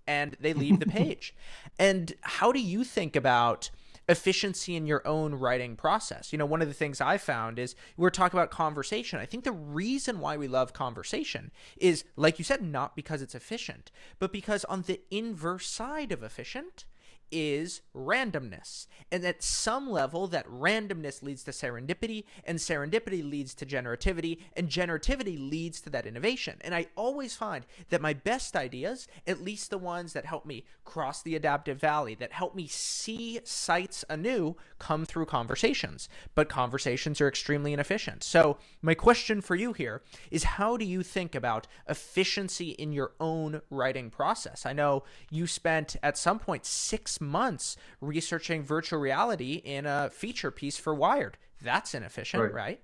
and they leave the page. And how do you think about efficiency in your own writing process? You know, one of the things I found is we're talking about conversation. I think the reason why we love conversation is, like you said, not because it's efficient, but because on the inverse side of efficient is randomness. And at some level, that randomness leads to serendipity, and serendipity leads to generativity, and generativity leads to that innovation. And I always find that my best ideas, at least the ones that help me cross the adaptive valley, that help me see sights anew, come through conversations. But conversations are extremely inefficient. So my question for you here is, how do you think about efficiency in your own writing process? I know you spent at some point 6 months researching virtual reality in a feature piece for Wired. That's inefficient, right?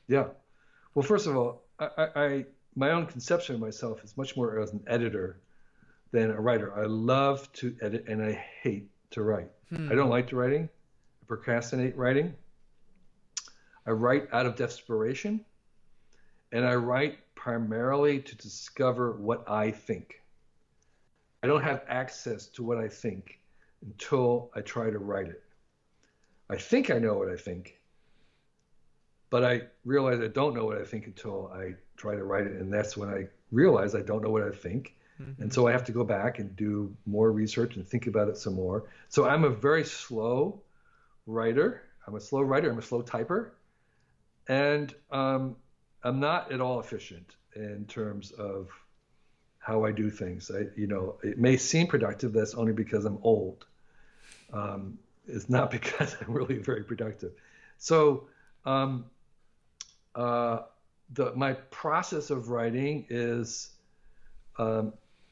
Yeah. Well, first of all, I my own conception of myself is much more as an editor than a writer. I love to edit and I hate to write. I don't like to writing. I procrastinate writing. I write out of desperation, and I write primarily to discover what I think. I don't have access to what I think until I try to write it. I think I know what I think, but I realize I don't know what I think until I try to write it. And that's when I realize I don't know what I think. And so I have to go back and do more research and think about it some more. So I'm a very slow writer. I'm a slow writer. I'm a slow typer. And I'm not at all efficient in terms of how I do things. It may seem productive. That's only because I'm old. It's not because I'm really very productive. So my process of writing is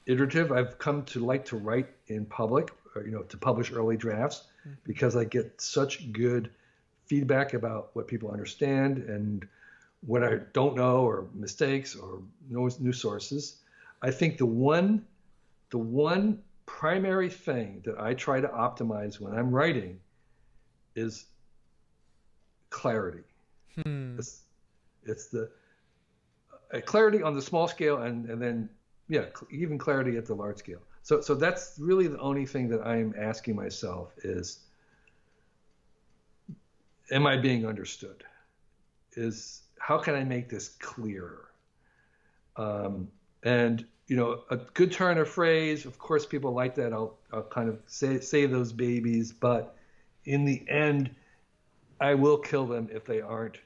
iterative. I've come to like to write in public, to publish early drafts, because I get such good feedback about what people understand and what I don't know, or mistakes, or new sources. I think the one primary thing that I try to optimize when I'm writing is clarity. It's the clarity on the small scale, and then even clarity at the large scale. So that's really the only thing that I'm asking myself is, am I being understood? Is how can I make this clearer? And a good turn of phrase, of course, people like that. I'll kind of say those babies, but in the end, I will kill them if they aren't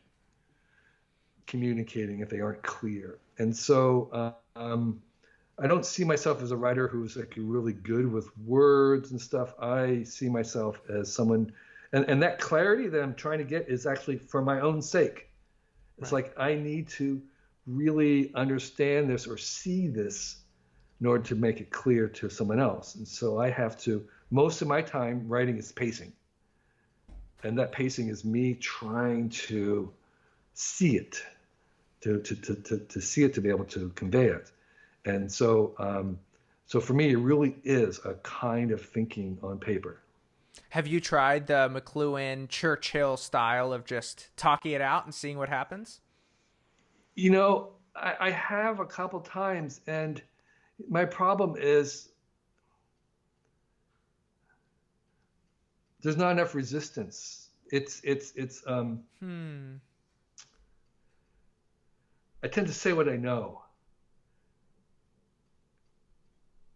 communicating, if they aren't clear. And so I don't see myself as a writer who's like really good with words and stuff. I see myself as someone, and that clarity that I'm trying to get is actually for my own sake. It's like I need to really understand this or see this in order to make it clear to someone else. And so I have to, most of my time writing is pacing. And that pacing is me trying to see it, to see it, to be able to convey it. And so, so for me, it really is a kind of thinking on paper. Have you tried the McLuhan Churchill style of just talking it out and seeing what happens? I have a couple times, and my problem is there's not enough resistance. I tend to say what I know.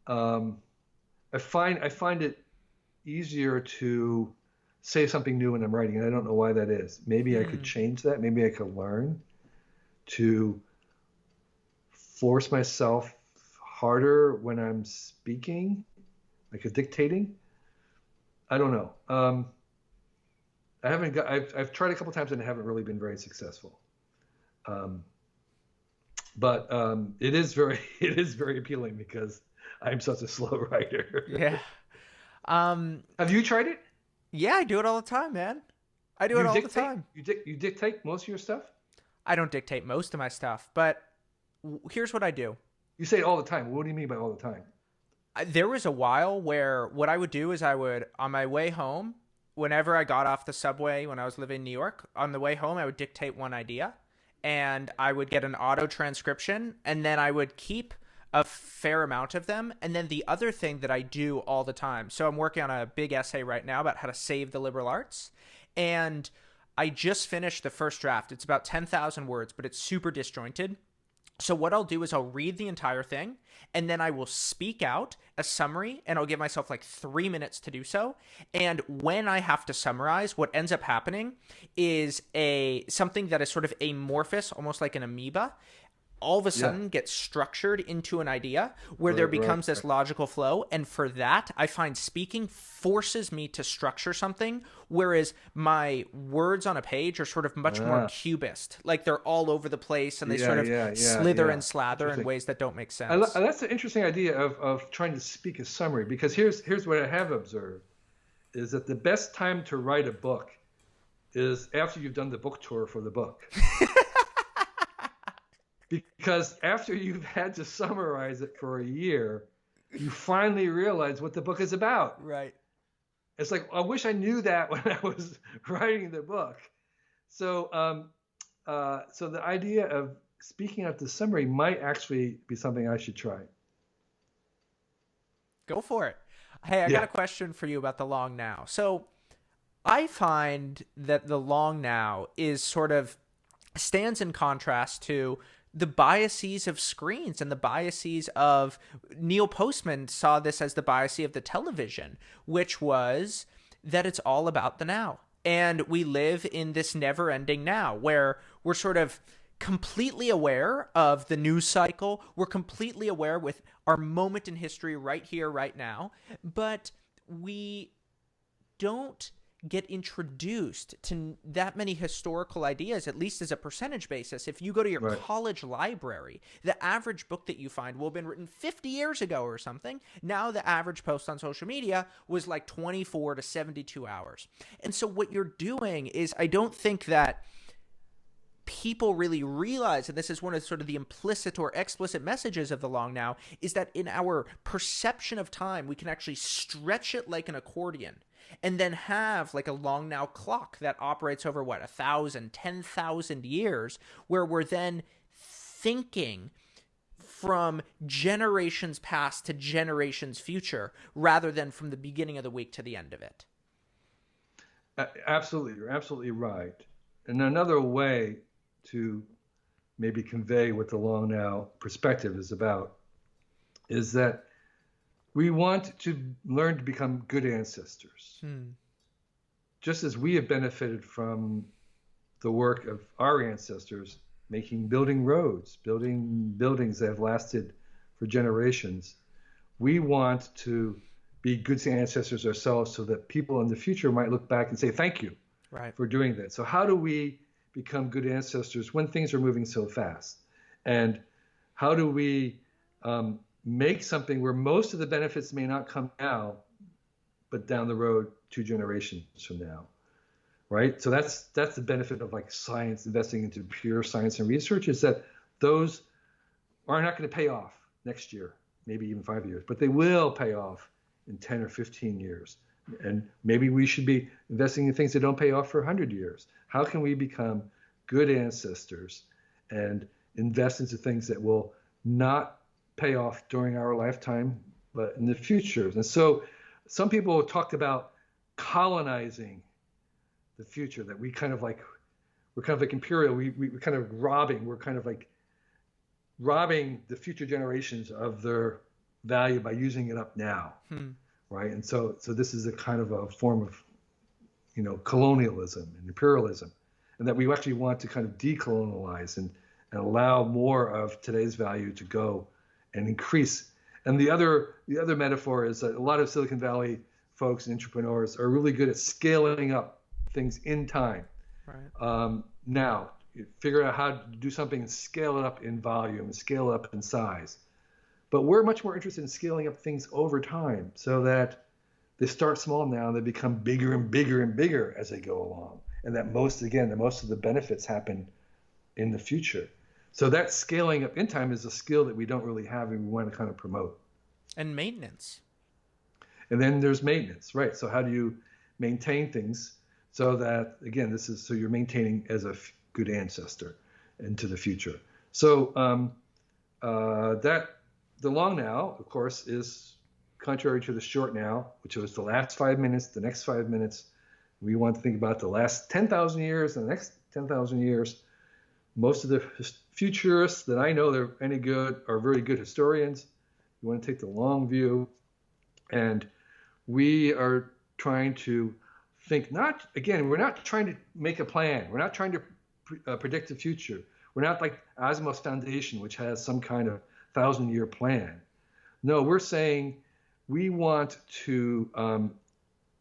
I find it easier to say something new when I'm writing, and I don't know why that is. Maybe I could change that. Maybe I could learn to force myself harder when I'm speaking, like a dictating. I don't know. I've tried a couple times and I haven't really been very successful. But it is very appealing because I'm such a slow writer. Yeah. Have you tried it? Yeah, I do it all the time, man. I do it all the time. You dictate most of your stuff? I don't dictate most of my stuff, but here's what I do. You say it all the time. What do you mean by all the time? There was a while where what I would do is I would, on my way home, whenever I got off the subway when I was living in New York, on the way home, I would dictate one idea and I would get an auto transcription, and then I would keep a fair amount of them. And then the other thing that I do all the time, so I'm working on a big essay right now about how to save the liberal arts. And I just finished the first draft. It's about 10,000 words, but it's super disjointed. So what I'll do is I'll read the entire thing, and then I will speak out a summary, and I'll give myself like 3 minutes to do so. And when I have to summarize, what ends up happening is something that is sort of amorphous, almost like an amoeba, all of a sudden gets structured into an idea where there becomes this logical flow. And for that, I find speaking forces me to structure something, whereas my words on a page are sort of much more cubist. Like they're all over the place and they sort of slither and slather in ways that don't make sense. That's an interesting idea of trying to speak a summary, because here's what I have observed, is that the best time to write a book is after you've done the book tour for the book. Because after you've had to summarize it for a year, you finally realize what the book is about. Right. It's like, I wish I knew that when I was writing the book. So, so the idea of speaking out the summary might actually be something I should try. Go for it. Hey, I got a question for you about the long now. So I find that the long now is sort of stands in contrast to the biases of screens and the biases of Neil Postman saw this as the bias of the television, which was that it's all about the now. And we live in this never ending now where we're sort of completely aware of the news cycle. We're completely aware with our moment in history right here, right now, but we don't get introduced to that many historical ideas, at least as a percentage basis. If you go to your college library, the average book that you find will have been written 50 years ago or something. Now the average post on social media was like 24 to 72 hours. And so what you're doing is, I don't think that people really realize, and this is one of sort of the implicit or explicit messages of the long now, is that in our perception of time, we can actually stretch it like an accordion and then have like a long now clock that operates over 1,000, 10,000 years, where we're then thinking from generations past to generations future, rather than from the beginning of the week to the end of it. Absolutely. You're absolutely right. And another way to maybe convey what the long now perspective is about is that we want to learn to become good ancestors. Just as we have benefited from the work of our ancestors, building roads, building buildings that have lasted for generations, we want to be good ancestors ourselves so that people in the future might look back and say, thank you for doing that. So how do we become good ancestors when things are moving so fast? And how do we make something where most of the benefits may not come now, but down the road 2 generations from now, right? So that's the benefit of like science, investing into pure science and research, is that those are not going to pay off next year, maybe even 5 years, but they will pay off in 10 or 15 years. And maybe we should be investing in things that don't pay off for 100 years. How can we become good ancestors and invest into things that will not pay off during our lifetime, but in the future? And so some people talked about colonizing the future, that we're kind of like imperial. We're kind of robbing the future generations of their value by using it up now. Right. And so this is a kind of a form of, colonialism and imperialism, and that we actually want to kind of decolonialize and allow more of today's value to go and increase. And the other metaphor is that a lot of Silicon Valley folks and entrepreneurs are really good at scaling up things in time. Right. Now, you figure out how to do something and scale it up in volume and scale it up in size. But we're much more interested in scaling up things over time, so that they start small now and they become bigger and bigger and bigger as they go along. And that most of the benefits happen in the future. So that scaling up in time is a skill that we don't really have and we want to kind of promote. And maintenance. And then there's maintenance, right? So how do you maintain things so that, again, this is so you're maintaining as a good ancestor into the future. So that the long now, of course, is contrary to the short now, which was the last 5 minutes, the next 5 minutes. We want to think about the last 10,000 years and the next 10,000 years. Most of the futurists that I know that are any good are very good historians. We want to take the long view. And we are trying to think we're not trying to make a plan. We're not trying to predict the future. We're not like Asimov's Foundation, which has some kind of 1,000-year plan. No, we're saying we want to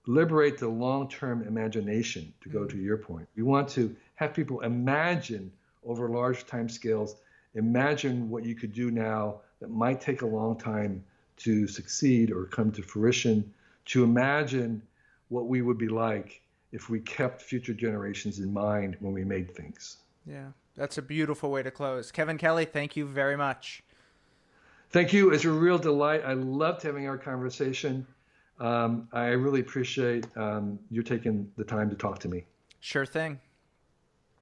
liberate the long-term imagination, to go to your point. We want to have people imagine over large time scales, imagine what you could do now that might take a long time to succeed or come to fruition, to imagine what we would be like if we kept future generations in mind when we made things. Yeah, that's a beautiful way to close. Kevin Kelly, thank you very much. Thank you. It's a real delight. I loved having our conversation. I really appreciate you taking the time to talk to me. Sure thing.